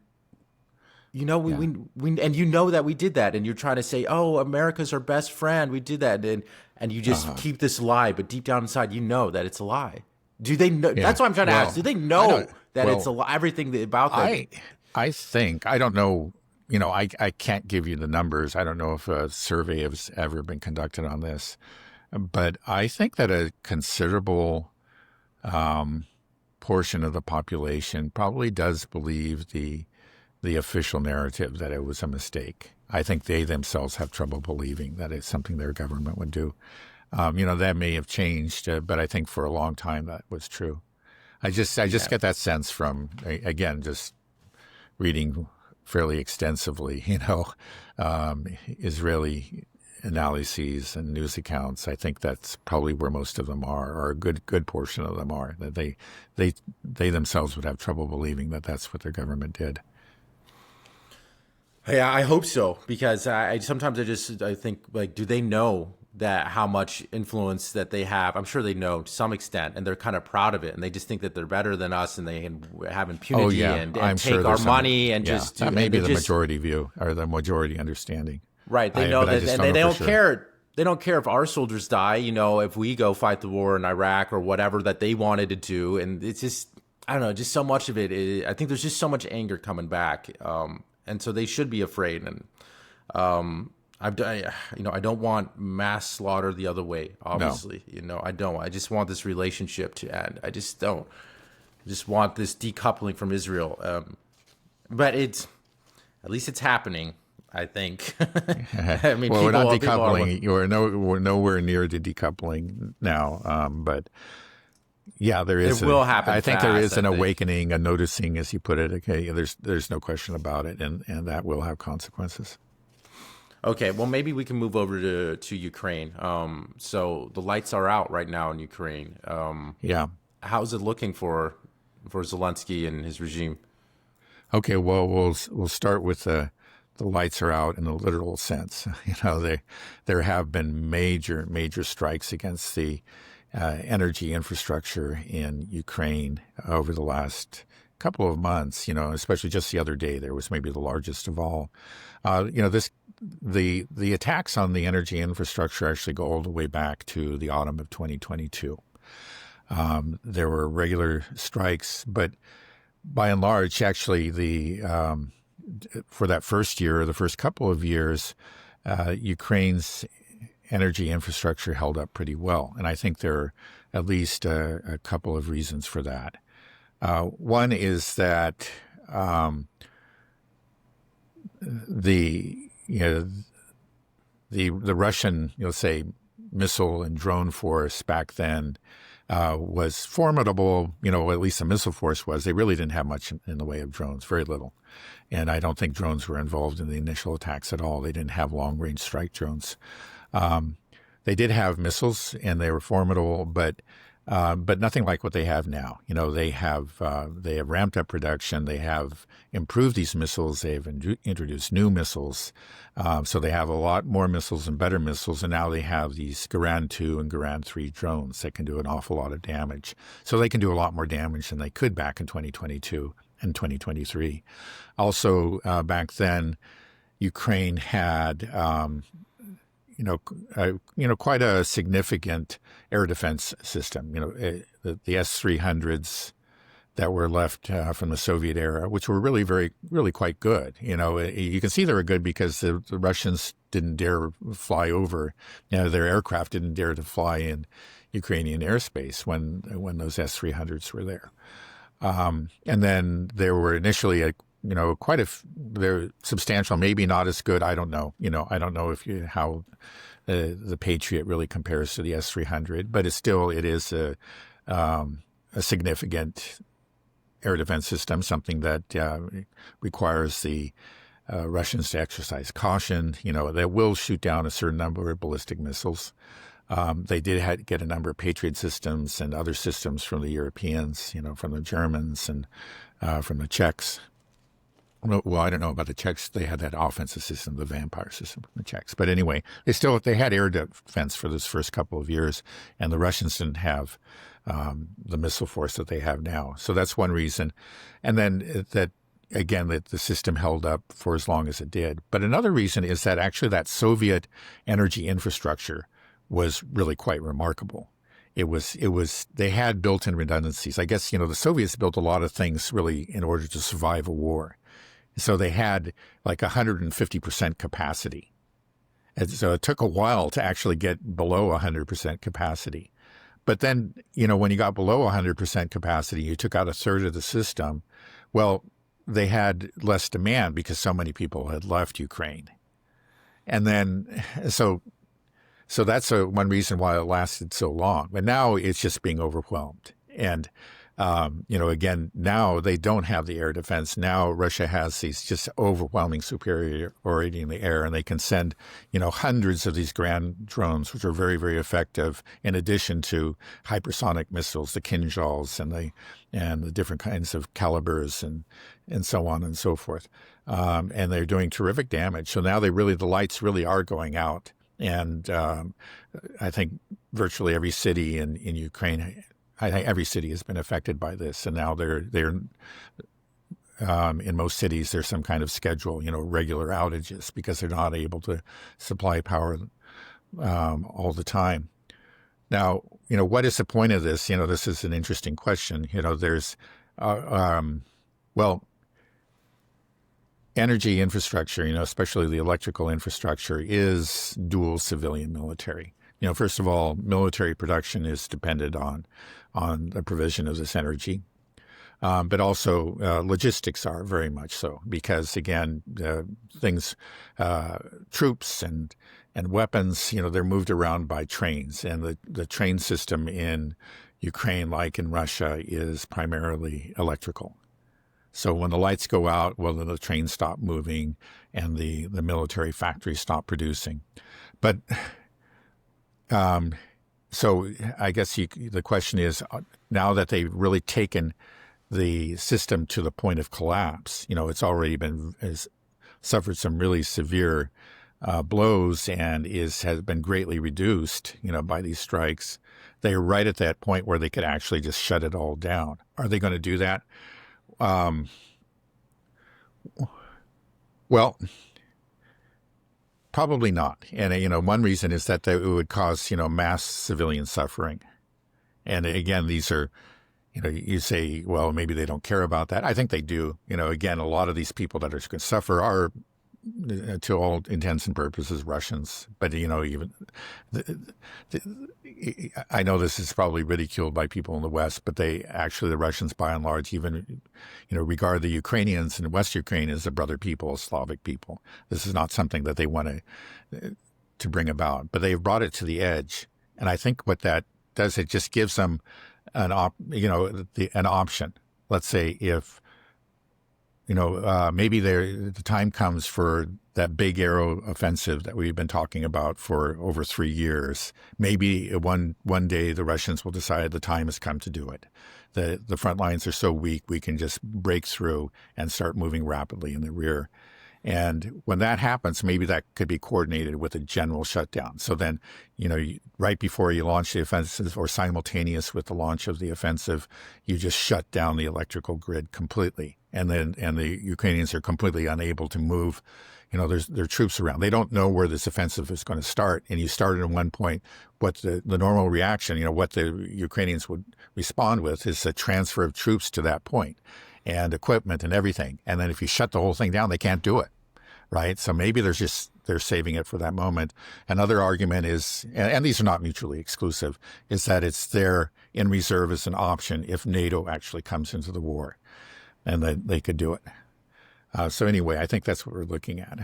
we that we did that. And you're trying to say, oh, America's our best friend. We did that. And you just keep this lie. But deep down inside, that it's a lie. Do they know? Yeah. That's what I'm trying to ask. Do they know that it's a lie? Everything about that.
I think, I don't know. I can't give you the numbers. I don't know if a survey has ever been conducted on this. But I think that a considerable portion of the population probably does believe the official narrative that it was a mistake. I think they themselves have trouble believing that it's something their government would do. That may have changed, but I think for a long time that was true. I just get that sense from, again, just reading fairly extensively, Israeli analyses and news accounts. I think that's probably where most of them are, or a good portion of them are. That they themselves would have trouble believing that that's what their government did.
Yeah, I hope so, because I think, like, do they know that how much influence that they have? I'm sure they know to some extent, and they're kind of proud of it, and they just think that they're better than us, and they can have impunity and take our money and just do.
That may be the majority view or the majority understanding.
Right. They know that, and they don't care. They don't care if our soldiers die, if we go fight the war in Iraq or whatever that they wanted to do. And it's just, I don't know, just so much of it. I think there's just so much anger coming back. And so they should be afraid. And I don't want mass slaughter the other way, obviously. No. I don't. I just want this relationship to end. I just don't. I just want this decoupling from Israel. But at least it's happening. I think. I mean,
we're not decoupling. We're nowhere near to decoupling now. But yeah, there is.
It will happen.
I think there is an awakening, a noticing, as you put it. Okay, there's no question about it, and that will have consequences.
Okay, well, maybe we can move over to Ukraine. So the lights are out right now in Ukraine. How's it looking for Zelensky and his regime?
Okay, well, we'll start with the lights are out in a literal sense. There have been major strikes against the energy infrastructure in Ukraine over the last couple of months. Especially just the other day, there was maybe the largest of all. The attacks on the energy infrastructure actually go all the way back to the autumn of 2022. There were regular strikes, but by and large, actually, for that first year or the first couple of years, Ukraine's energy infrastructure held up pretty well. And I think there are at least a couple of reasons for that. One is that the Russian, say, missile and drone force back then was formidable. At least the missile force was. They really didn't have much in the way of drones, very little. And I don't think drones were involved in the initial attacks at all. They didn't have long-range strike drones. They did have missiles, and they were formidable, but nothing like what they have now. They have ramped up production. They have improved these missiles. They've introduced new missiles. So they have a lot more missiles and better missiles. And now they have these Garand 2 and Garand 3 drones that can do an awful lot of damage. So they can do a lot more damage than they could back in 2022 and 2023. Also, back then, Ukraine had quite a significant air defense system. The S-300s that were left from the Soviet era, which were really quite good. You can see they were good because the Russians didn't dare fly over. Their aircraft didn't dare to fly in Ukrainian airspace when those S-300s were there. And then there were initially they're substantial, maybe not as good. I don't know. I don't know how the Patriot really compares to the S-300, but it is a significant air defense system, something that requires the Russians to exercise caution. They will shoot down a certain number of ballistic missiles. They did get a number of Patriot systems and other systems from the Europeans, from the Germans and from the Czechs. Well, I don't know about the Czechs. They had that offensive system, the vampire system from the Czechs. But anyway, they had air defense for this first couple of years, and the Russians didn't have the missile force that they have now. So that's one reason. And then that the system held up for as long as it did. But another reason is that actually that Soviet energy infrastructure was really quite remarkable. They had built-in redundancies. I guess, the Soviets built a lot of things really in order to survive a war. So they had like 150% capacity. And so it took a while to actually get below 100% capacity. But then, when you got below 100% capacity, you took out a third of the system. Well, they had less demand because so many people had left Ukraine. And then, so that's one reason why it lasted so long. But now it's just being overwhelmed. And, again, now they don't have the air defense. Now Russia has these just overwhelming superiority in the air, and they can send, hundreds of these grand drones, which are very, very effective, in addition to hypersonic missiles, the Kinzhals and the different kinds of calibers and so on and so forth. And they're doing terrific damage. So now the lights really are going out. And I think virtually every city in Ukraine, every city has been affected by this. And now they're in most cities, there's some kind of schedule, regular outages because they're not able to supply power all the time. Now, what is the point of this? This is an interesting question. There's, energy infrastructure, especially the electrical infrastructure, is dual civilian military. First of all, military production is dependent on the provision of this energy. But also logistics are very much so because, again, troops and weapons, they're moved around by trains. And the train system in Ukraine, like in Russia, is primarily electrical. So when the lights go out, then the trains stop moving and the military factories stop producing. But so I guess the question is, now that they've really taken the system to the point of collapse, it's already has suffered some really severe blows and has been greatly reduced, by these strikes. They're right at that point where they could actually just shut it all down. Are they going to do that? Well, probably not. And, one reason is that it would cause, mass civilian suffering. And again, these are, you say, well, maybe they don't care about that. I think they do. Again, a lot of these people that are going to suffer are, to all intents and purposes, Russians. But, even I know this is probably ridiculed by people in the West, but the Russians, by and large, even, regard the Ukrainians in West Ukraine as a brother people, a Slavic people. This is not something that they want to bring about, but they've brought it to the edge. And I think what that does, it just gives them an option. Let's say if, maybe the time comes for that big air offensive that we've been talking about for over 3 years. Maybe one day the Russians will decide the time has come to do it. The front lines are so weak, we can just break through and start moving rapidly in the rear. And when that happens, maybe that could be coordinated with a general shutdown. So then, right before you launch the offensive or simultaneous with the launch of the offensive, you just shut down the electrical grid completely. And the Ukrainians are completely unable to move, their troops around. They don't know where this offensive is going to start. And you started at one point, what the normal reaction, what the Ukrainians would respond with is a transfer of troops to that point and equipment and everything. And then if you shut the whole thing down, they can't do it, right? So maybe they're saving it for that moment. Another argument is, and these are not mutually exclusive, is that it's there in reserve as an option if NATO actually comes into the war, and that they could do it. So anyway, I think that's what we're looking at.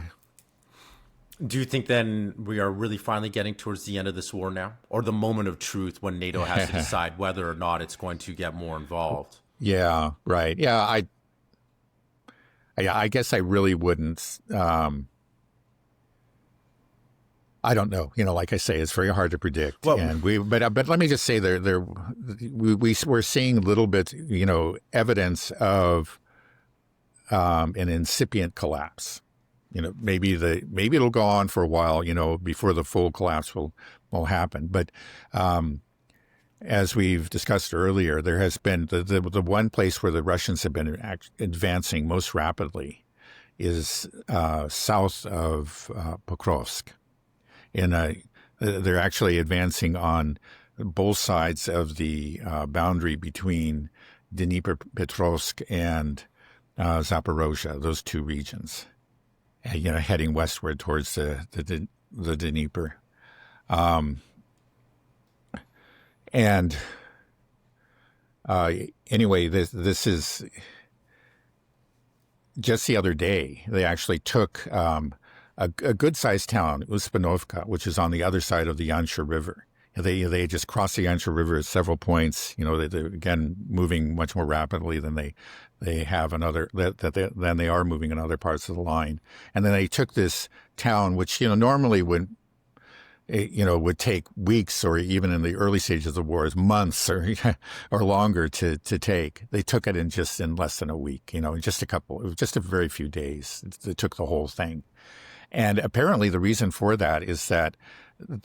Do you think then we are really finally getting towards the end of this war now, or the moment of truth when NATO has to decide whether or not it's going to get more involved?
Yeah, right. Yeah, I guess I really wouldn't. I don't know. Like I say, it's very hard to predict.
Well,
But let me just say, we're seeing a little bit, evidence of an incipient collapse. Maybe it'll go on for a while, before the full collapse will happen. But as we've discussed earlier, there has been the one place where the Russians have been advancing most rapidly is south of Pokrovsk. They're actually advancing on both sides of the boundary between Dnipropetrovsk and Zaporozhye, those two regions, heading westward towards the Dnieper. And anyway, this is just the other day. They actually took a good-sized town, Uspanovka, which is on the other side of the Yansha River. They just crossed the Yansha River at several points. They're again moving much more rapidly than they have than they are moving in other parts of the line. And then they took this town, which normally would take weeks, or even in the early stages of the war, months or longer to take. They took it in less than a week. Just a very few days. They took the whole thing. And apparently the reason for that is that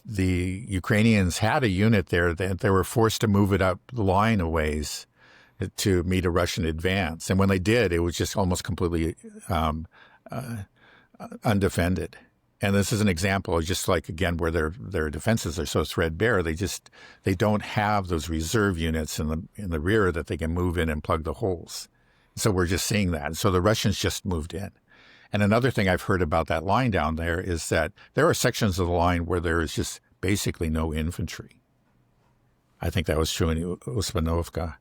the Ukrainians had a unit there that they were forced to move it up the line a ways to meet a Russian advance. And when they did, it was just almost completely undefended. And this is an example of just like, again, where their defenses are so threadbare, they don't have those reserve units in the rear that they can move in and plug the holes. So we're just seeing that. So the Russians just moved in. And another thing I've heard about that line down there is that there are sections of the line where there is just basically no infantry. I think that was true in Uspanovka.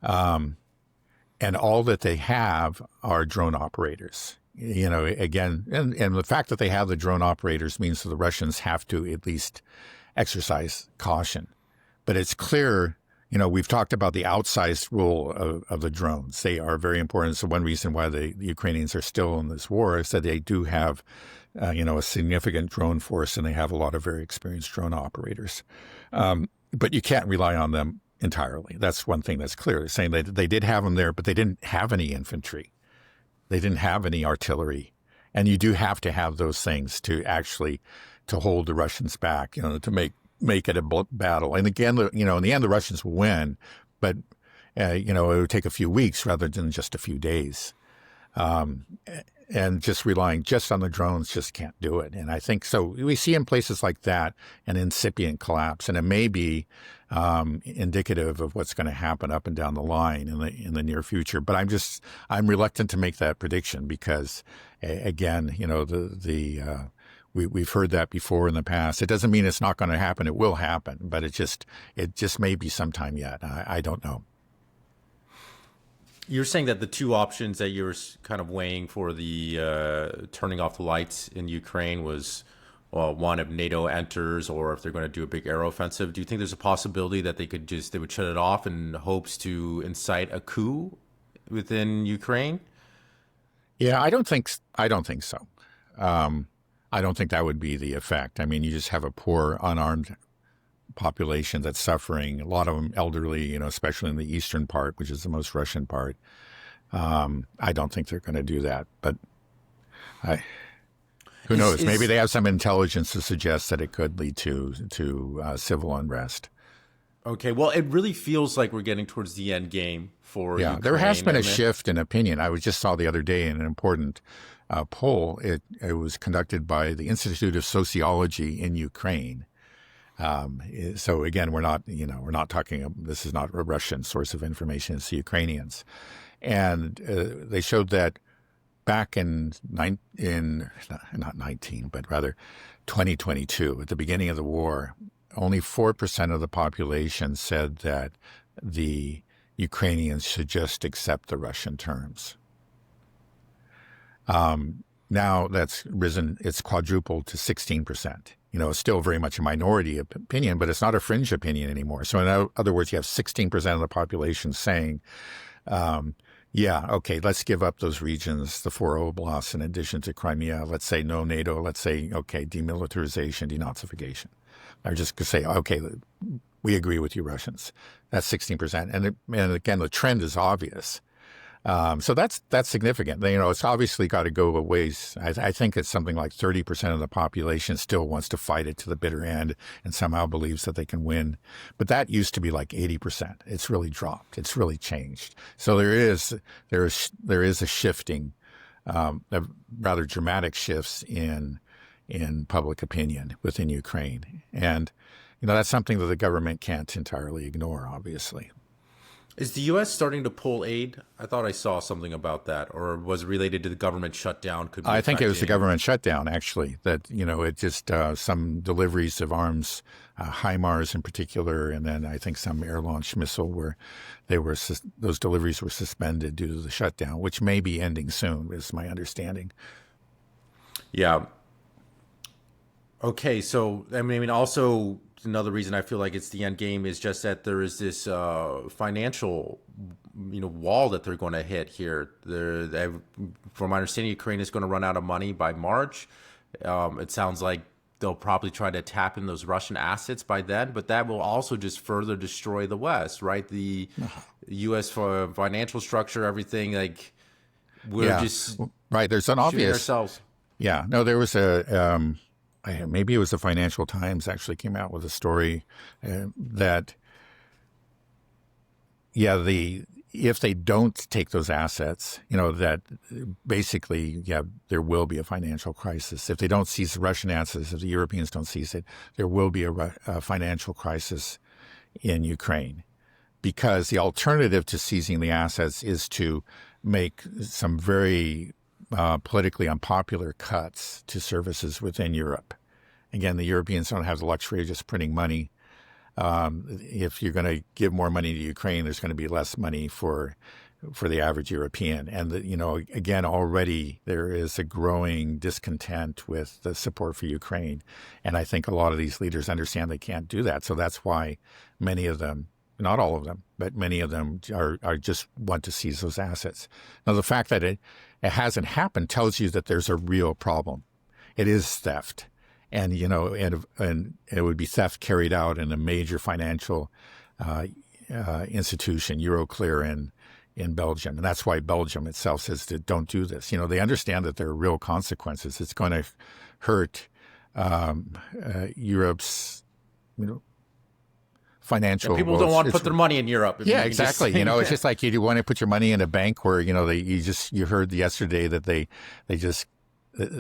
And all that they have are drone operators. Again, and the fact that they have the drone operators means that the Russians have to at least exercise caution. But it's clear, we've talked about the outsized role of the drones. They are very important. So one reason why the Ukrainians are still in this war is that they do have, a significant drone force, and they have a lot of very experienced drone operators. But you can't rely on them entirely. That's one thing that's clear. They're saying they did have them there, but they didn't have any infantry. They didn't have any artillery. And you do have to have those things to hold the Russians back, to make it a battle. And again, in the end, the Russians will win, but, it would take a few weeks rather than just a few days. And just relying just on the drones just can't do it. And I think so. We see in places like that an incipient collapse, and it may be indicative of what's going to happen up and down the line in the near future. But I'm reluctant to make that prediction because, again, we've heard that before in the past. It doesn't mean it's not going to happen. It will happen, but it just may be sometime yet. I don't know.
You're saying that the two options that you're kind of weighing for the turning off the lights in Ukraine was, well, one, if NATO enters or if they're going to do a big air offensive. Do you think there's a possibility that they would shut it off in hopes to incite a coup within Ukraine?
Yeah, I don't think so. I don't think that would be the effect. I mean, you just have a poor, unarmed population that's suffering, a lot of them elderly, especially in the eastern part, which is the most Russian part. I don't think they're going to do that, but who knows? Maybe they have some intelligence to suggest that it could lead to civil unrest.
Okay, well, it really feels like we're getting towards the end game for Ukraine.
There has been a shift in opinion. I just saw the other day in an important poll. It was conducted by the Institute of Sociology in Ukraine. So again, we're not talking, this is not a Russian source of information, it's the Ukrainians. And they showed that back in not 19, but rather 2022, at the beginning of the war, only 4% of the population said that the Ukrainians should just accept the Russian terms. now that's risen, it's quadrupled to 16%. It's still very much a minority opinion, but it's not a fringe opinion anymore. So in other words, you have 16% of the population saying, yeah, okay, let's give up those regions, the four oblasts, in addition to Crimea. Let's say no NATO. Let's say, okay, demilitarization, denazification. Or just say, okay, we agree with you, Russians. That's 16%. And again, the trend is obvious. So that's significant. It's obviously got to go a ways. I think it's something like 30% of the population still wants to fight it to the bitter end and somehow believes that they can win. But that used to be like 80%. It's really dropped. It's really changed. So there is a shifting, rather dramatic shifts in public opinion within Ukraine. And, that's something that the government can't entirely ignore, obviously.
Is the U.S. starting to pull aid? I thought I saw something about that, or was it related to the government shutdown?
I think it was the government shutdown, actually, that, it just some deliveries of arms, HIMARS in particular, and then I think some air-launched missile those deliveries were suspended due to the shutdown, which may be ending soon, is my understanding.
Yeah. Okay, so, I mean, also another reason I feel like it's the end game is just that there is this financial, wall that they're going to hit here. From my understanding, Ukraine is going to run out of money by March. It sounds like they'll probably try to tap in those Russian assets by then, but that will also just further destroy the West, right? The U.S. financial structure, everything, like we're just
right. There's an obvious
ourselves.
Yeah, no, there was maybe it was the Financial Times actually came out with a story that, if they don't take those assets, that basically, there will be a financial crisis. If they don't seize the Russian assets, if the Europeans don't seize it, there will be a financial crisis in Ukraine. Because the alternative to seizing the assets is to make some very politically unpopular cuts to services within Europe. Again, the Europeans don't have the luxury of just printing money. If you're going to give more money to Ukraine, there's going to be less money for the average European. And, again, already there is a growing discontent with the support for Ukraine. And I think a lot of these leaders understand they can't do that. So that's why many of them, not all of them, but many of them are just want to seize those assets. Now, the fact that it hasn't happened tells you that there's a real problem. It is theft. And, and it would be theft carried out in a major financial institution, Euroclear in Belgium. And that's why Belgium itself says that don't do this. They understand that there are real consequences. It's going to hurt Europe's, financial.
Yeah, people don't want to put their money in Europe.
Yeah, exactly. It's just like you want to put your money in a bank where, you heard yesterday that they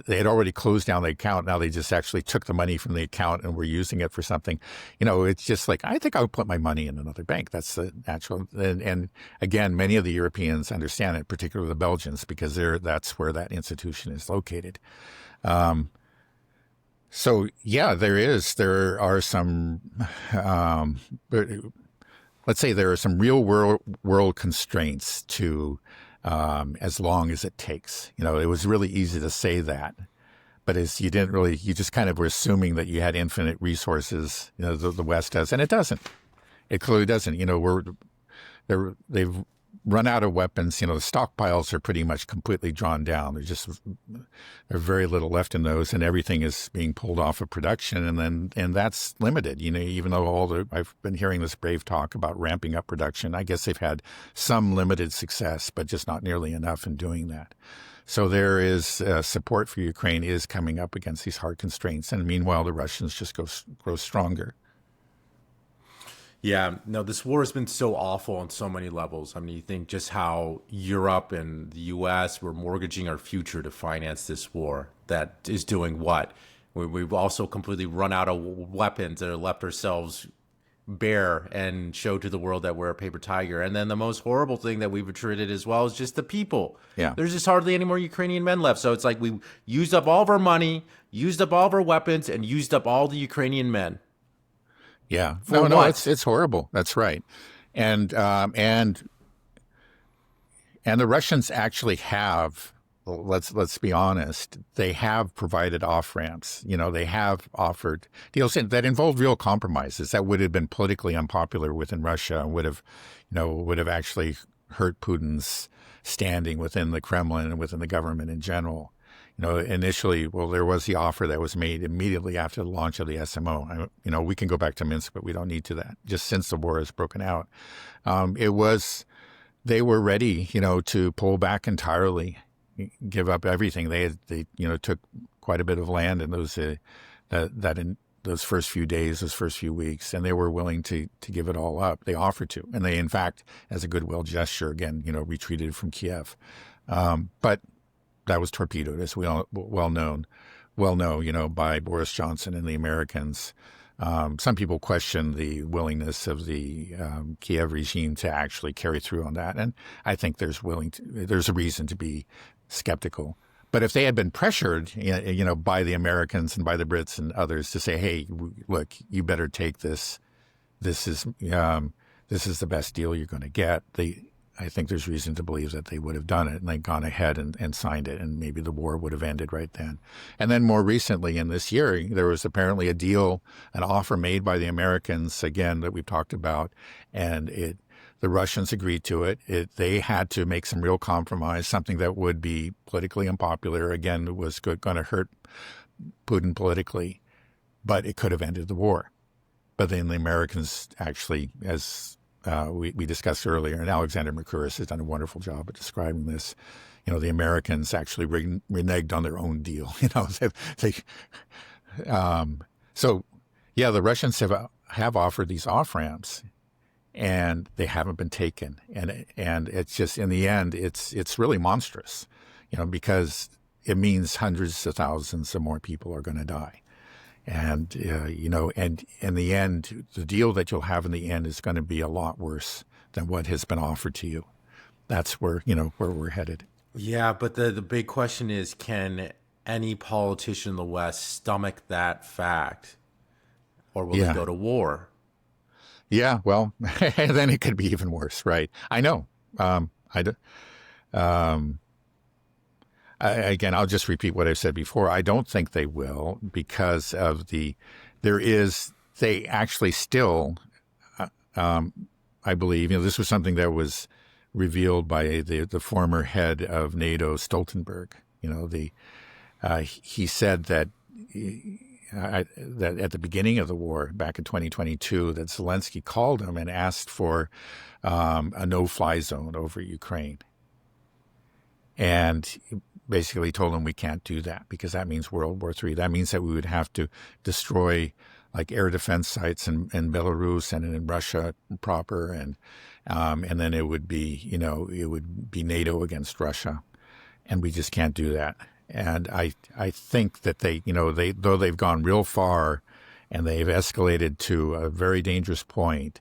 had already closed down the account. Now they just actually took the money from the account and were using it for something. It's just like, I think I would put my money in another bank. That's the natural. And again, many of the Europeans understand it, particularly the Belgians, because that's where that institution is located. So there are some, let's say there are some real world constraints to, as long as it takes. It was really easy to say that, but you just kind of were assuming that you had infinite resources, the West does, and it doesn't. It clearly doesn't. They've run out of weapons. The stockpiles are pretty much completely drawn down. There's very little left in those, and everything is being pulled off of production, and that's limited. Even though I've been hearing this brave talk about ramping up production, I guess they've had some limited success, but just not nearly enough in doing that. So there is support for Ukraine is coming up against these hard constraints, and meanwhile the Russians just grow stronger.
Yeah, no, this war has been so awful on so many levels. I mean, you think just how Europe and the U.S. were mortgaging our future to finance this war that is doing what? We've also completely run out of weapons and left ourselves bare and showed to the world that we're a paper tiger. And then the most horrible thing that we've attributed as well is just the people.
Yeah.
There's just hardly any more Ukrainian men left. So it's like we used up all of our money, used up all of our weapons, and used up all the Ukrainian men.
Yeah.
For
No,
what?
it's horrible. That's right. And the Russians actually have let's be honest, they have provided off ramps. They have offered deals that involved real compromises that would have been politically unpopular within Russia and would have actually hurt Putin's standing within the Kremlin and within the government in general. Initially, there was the offer that was made immediately after the launch of the SMO. We can go back to Minsk, but we don't need to that. Just since the war has broken out, they were ready, to pull back entirely, give up everything. They took quite a bit of land in those in those first few days, those first few weeks, and they were willing to give it all up. They offered to, and they, in fact, as a goodwill gesture, again, retreated from Kiev. But that was torpedoed, as we all well know, by Boris Johnson and the Americans. Some people question the willingness of the Kiev regime to actually carry through on that, and I think there's a reason to be skeptical. But if they had been pressured, by the Americans and by the Brits and others to say, "Hey, look, you better take this. This is the best deal you're going to get," I think there's reason to believe that they would have done it and they'd gone ahead and signed it, and maybe the war would have ended right then. And then more recently in this year, there was apparently an offer made by the Americans, again, that we've talked about, and the Russians agreed to it. They had to make some real compromise, something that would be politically unpopular. Again, it was going to hurt Putin politically, but it could have ended the war. But then the Americans actually, as we discussed earlier, and Alexander Mercouris has done a wonderful job at describing this. The Americans actually reneged on their own deal. The Russians have offered these off ramps, and they haven't been taken. And it's just, in the end, it's really monstrous, because it means hundreds of thousands of more people are going to die. And, and in the end, the deal that you'll have in the end is going to be a lot worse than what has been offered to you. That's where we're headed.
Yeah, but the big question is, can any politician in the West stomach that fact, or will they go to war?
Yeah, well, and then it could be even worse, right? I know. Again, I'll just repeat what I've said before. I don't think they will, because of they actually still, I believe, this was something that was revealed by the former head of NATO, Stoltenberg. He said that that at the beginning of the war, back in 2022, that Zelensky called him and asked for a no-fly zone over Ukraine. And basically told him we can't do that because that means World War III. That means that we would have to destroy like air defense sites in Belarus and in Russia proper, and then it would be NATO against Russia, and we just can't do that. And I think that though they've gone real far and they've escalated to a very dangerous point,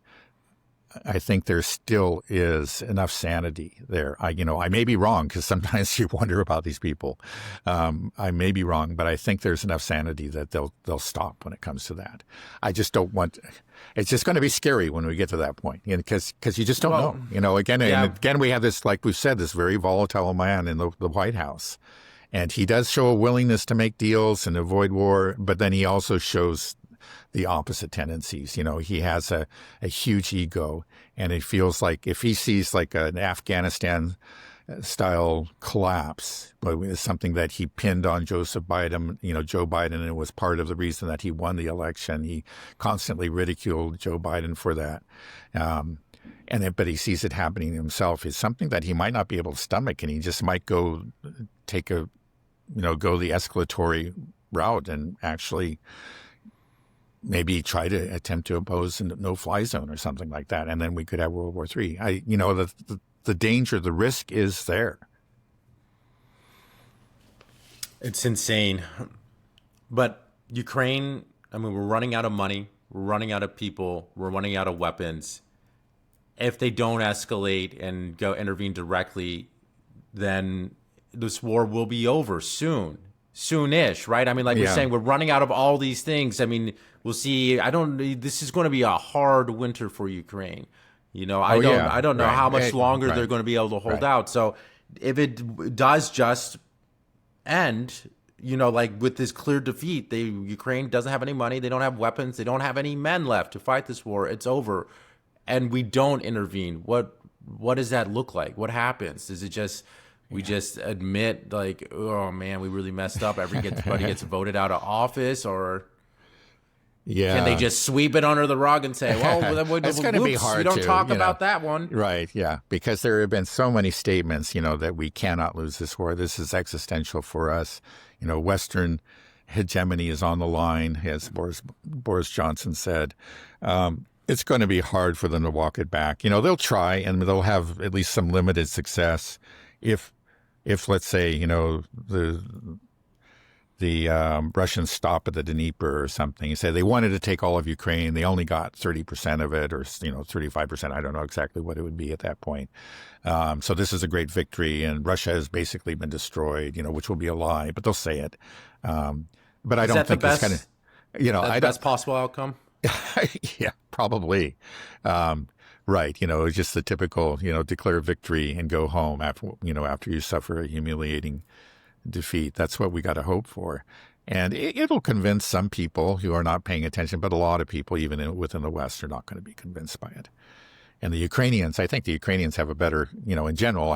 I think there still is enough sanity there. I may be wrong, because sometimes you wonder about these people. I may be wrong, but I think there's enough sanity that they'll stop when it comes to that. I just don't want. It's just going to be scary when we get to that point, because you just don't know. Again, we have this, like we've said, this very volatile man in the White House, and he does show a willingness to make deals and avoid war, but then he also shows the opposite tendencies. He has a huge ego, and it feels like if he sees like an Afghanistan style collapse, but it's something that he pinned on Joe Biden, and it was part of the reason that he won the election. He constantly ridiculed Joe Biden for that. But he sees it happening himself. It's something that he might not be able to stomach, and he just might go the escalatory route and actually maybe try to attempt to impose a no-fly zone or something like that, and then we could have World War III. The danger, the risk is there.
It's insane. But Ukraine, we're running out of money, we're running out of people, we're running out of weapons. If they don't escalate and go intervene directly, then this war will be over soonish, right? We're saying, we're running out of all these things. We'll see. This is going to be a hard winter for Ukraine. I don't know how much longer they're going to be able to hold out. So if it does just end, like with this clear defeat. Ukraine doesn't have any money, they don't have weapons, they don't have any men left to fight this war. It's over, and we don't intervene. What does that look like? What happens? Is it just we just admit, like, oh man, we really messed up, everybody gets voted out of office? Or
Yeah.
can they just sweep it under the rug and say, well,
it's going to be hard.
We don't talk about that one.
Right. Yeah. Because there have been so many statements, that we cannot lose this war. This is existential for us. Western hegemony is on the line, as Boris Johnson said. It's going to be hard for them to walk it back. They'll try, and they'll have at least some limited success if let's say, the Russians stop at the Dnieper or something. You say they wanted to take all of Ukraine. They only got 30% of it, or 35%. I don't know exactly what it would be at that point. So this is a great victory, and Russia has basically been destroyed. Which will be a lie, but they'll say it. But I don't think it's kind of,
the best possible outcome.
Yeah, probably. Right. It's just the typical, declare victory and go home after you suffer a humiliating defeat. That's what we got to hope for. And it'll convince some people who are not paying attention, but a lot of people, even within the West, are not going to be convinced by it. And the Ukrainians, I think the Ukrainians have a better, in general,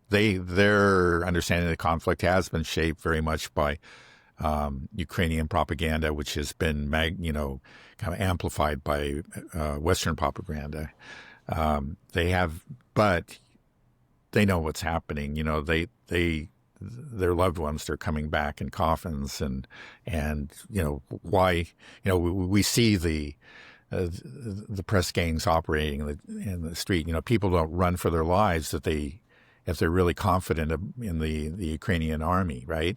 their understanding of the conflict has been shaped very much by Ukrainian propaganda, which has been, kind of amplified by Western propaganda. But they know what's happening. Their loved ones, they're coming back in coffins, and why, we see the press gangs operating in the street. People don't run for their lives if they're really confident in the Ukrainian army, right?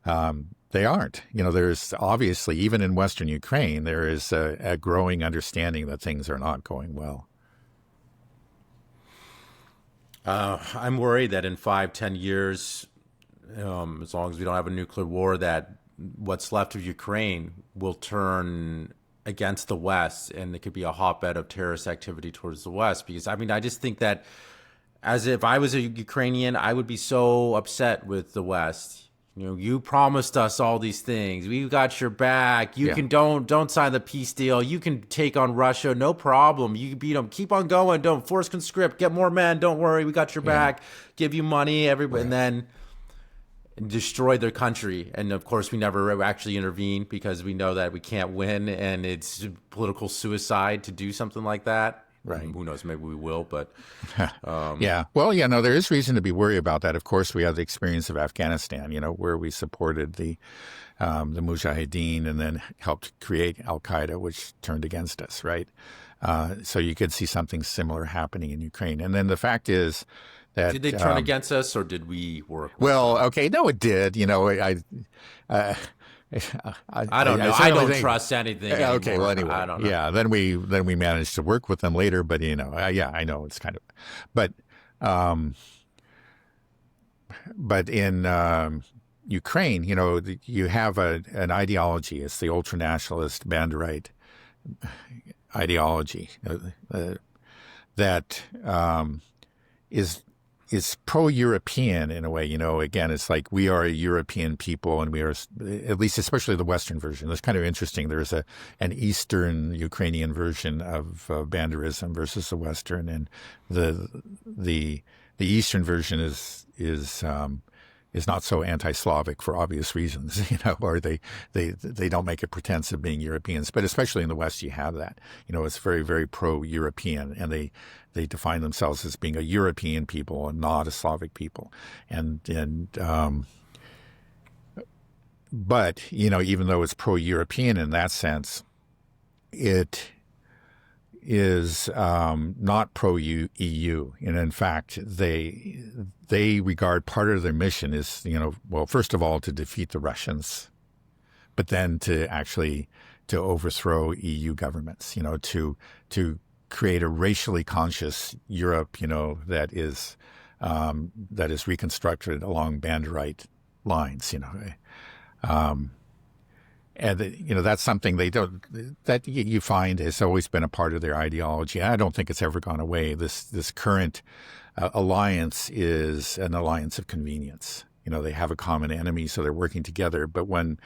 They aren't. There's obviously, even in Western Ukraine, there is a growing understanding that things are not going well.
I'm worried that in 5-10 years, as long as we don't have a nuclear war, that what's left of Ukraine will turn against the West, and it could be a hotbed of terrorist activity towards the West. Because, I just think that as if I was a Ukrainian, I would be so upset with the West. You promised us all these things. We got your back. You can don't sign the peace deal. You can take on Russia, no problem. You can beat them. Keep on going. Don't force conscript. Get more men. Don't worry. We got your back. Give you money. Everybody, and then destroy their country. And of course, we never actually intervene because we know that we can't win, and it's political suicide to do something like that.
Right.
Who knows? Maybe we will, but
yeah. Well, there is reason to be worried about that. Of course, we have the experience of Afghanistan, where we supported the Mujahideen and then helped create Al Qaeda, which turned against us, right? So you could see something similar happening in Ukraine. And then the fact is that
did they turn against us, or did we work with
well,
them?
Okay, no, it did.
I don't know. I don't trust anything anymore.
Okay, well, anyway,
I don't know.
Yeah, then we managed to work with them later, but I know it's kind of, but in Ukraine, you have an ideology. It's the ultranationalist Banderite ideology that is pro-European in a way. Again, it's like we are a European people, and we are, at least especially the Western version. That's kind of interesting. There's an Eastern Ukrainian version of Banderism versus the Western, and the Eastern version is not so anti-Slavic for obvious reasons, or they don't make a pretense of being Europeans. But especially in the West, you have that. It's very, very pro-European, and they define themselves as being a European people and not a Slavic people. But even though it's pro-European in that sense, it is not pro-EU. And in fact, they regard part of their mission is, well, first of all, to defeat the Russians, but then to overthrow EU governments, to create a racially conscious Europe, that is reconstructed along Banderite lines, and that's something that you find has always been a part of their ideology. I don't think it's ever gone away. This current alliance is an alliance of convenience. they have a common enemy, so they're working together. But when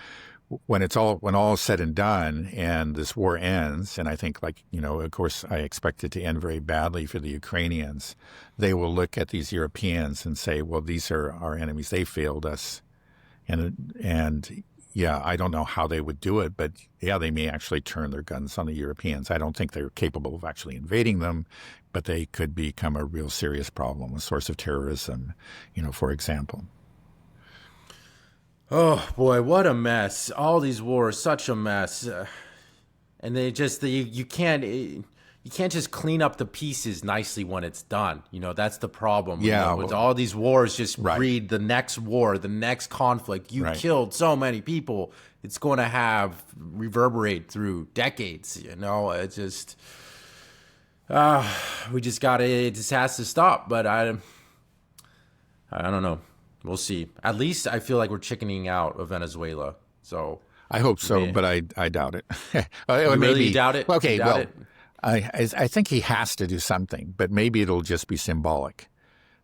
all is said and done and this war ends, and I think, of course, I expect it to end very badly for the Ukrainians, they will look at these Europeans and say, well, these are our enemies. They failed us. And yeah, I don't know how they would do it, but yeah, they may actually turn their guns on the Europeans. I don't think they're capable of actually invading them, but they could become a real serious problem, a source of terrorism, for example.
Oh boy, what a mess! All these wars, such a mess, and you can't just clean up the pieces nicely when it's done. That's the problem.
Yeah,
with all these wars, just
right.
breed the next war, the next conflict. You
Right.
killed so many people; it's going to reverberate through decades. It's just we just got to. It just has to stop. But I don't know. We'll see. At least I feel like we're chickening out of Venezuela. So
I hope so, but I doubt it.
you really doubt it?
Okay,
You doubt it?
I think he has to do something, but maybe it'll just be symbolic.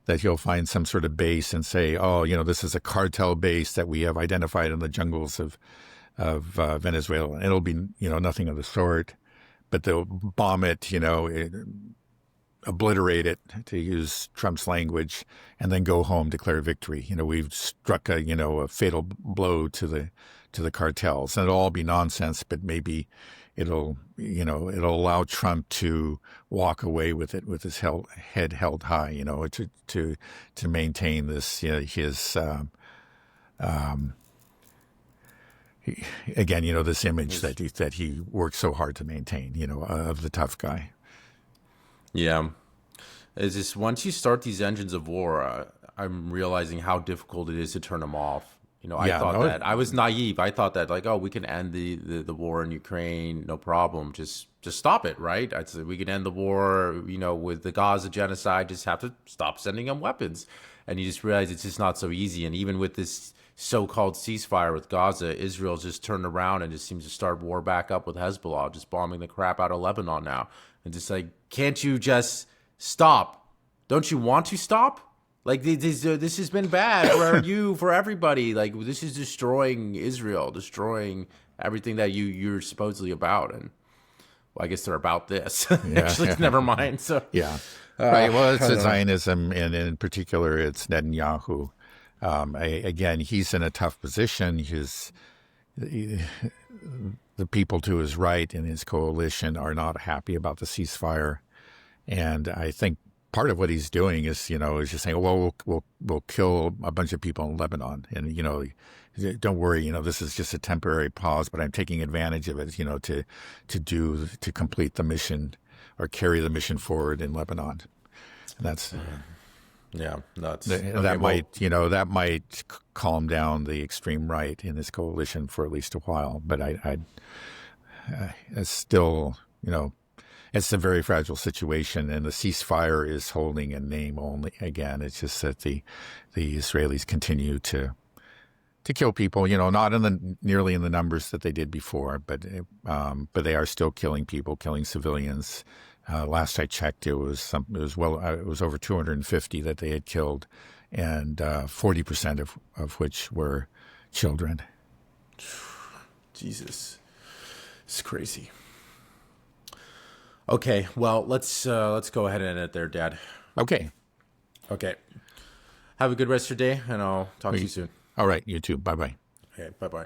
That he'll find some sort of base and say, oh, this is a cartel base that we have identified in the jungles of Venezuela. And it'll be, nothing of the sort, but they'll bomb it, obliterate it, to use Trump's language, and then go home, declare victory. We've struck a fatal blow to the cartels, and it'll all be nonsense, but maybe it'll allow Trump to walk away with it with his head held high, to maintain this, this image that he worked so hard to maintain, of the tough guy.
Yeah. It's just once you start these engines of war, I'm realizing how difficult it is to turn them off. I was naive. I thought that we can end the war in Ukraine, no problem. Just stop it, right? I said we can end the war, with the Gaza genocide. Just have to stop sending them weapons. And you just realize it's just not so easy. And even with this so-called ceasefire with Gaza, Israel just turned around and just seems to start war back up with Hezbollah, just bombing the crap out of Lebanon now. And just can't you just stop? Don't you want to stop? This has been bad for everybody. This is destroying Israel, destroying everything that you're supposedly about. And I guess they're about this. Actually, never mind. So
yeah, right. Well, it's Zionism, and in particular, it's Netanyahu. Again, he's in a tough position. The people to his right in his coalition are not happy about the ceasefire, and I think part of what he's doing is just saying, well, we'll kill a bunch of people in Lebanon, and don't worry, this is just a temporary pause, but I'm taking advantage of it, to complete the mission or carry the mission forward in Lebanon. And that's
nuts.
That might calm down the extreme right in his coalition for at least a while, but it's still, it's a very fragile situation, and the ceasefire is holding a name only. Again, it's just that the Israelis continue to kill people, not nearly in the numbers that they did before, but they are still killing people, killing civilians. Last I checked, it was over 250 that they had killed, and 40% of which were children.
Jesus, it's crazy. Okay, well, let's go ahead and end it there, Dad.
Okay.
Have a good rest of your day, and I'll talk to you soon.
All right, you too. Bye-bye.
Okay, bye-bye.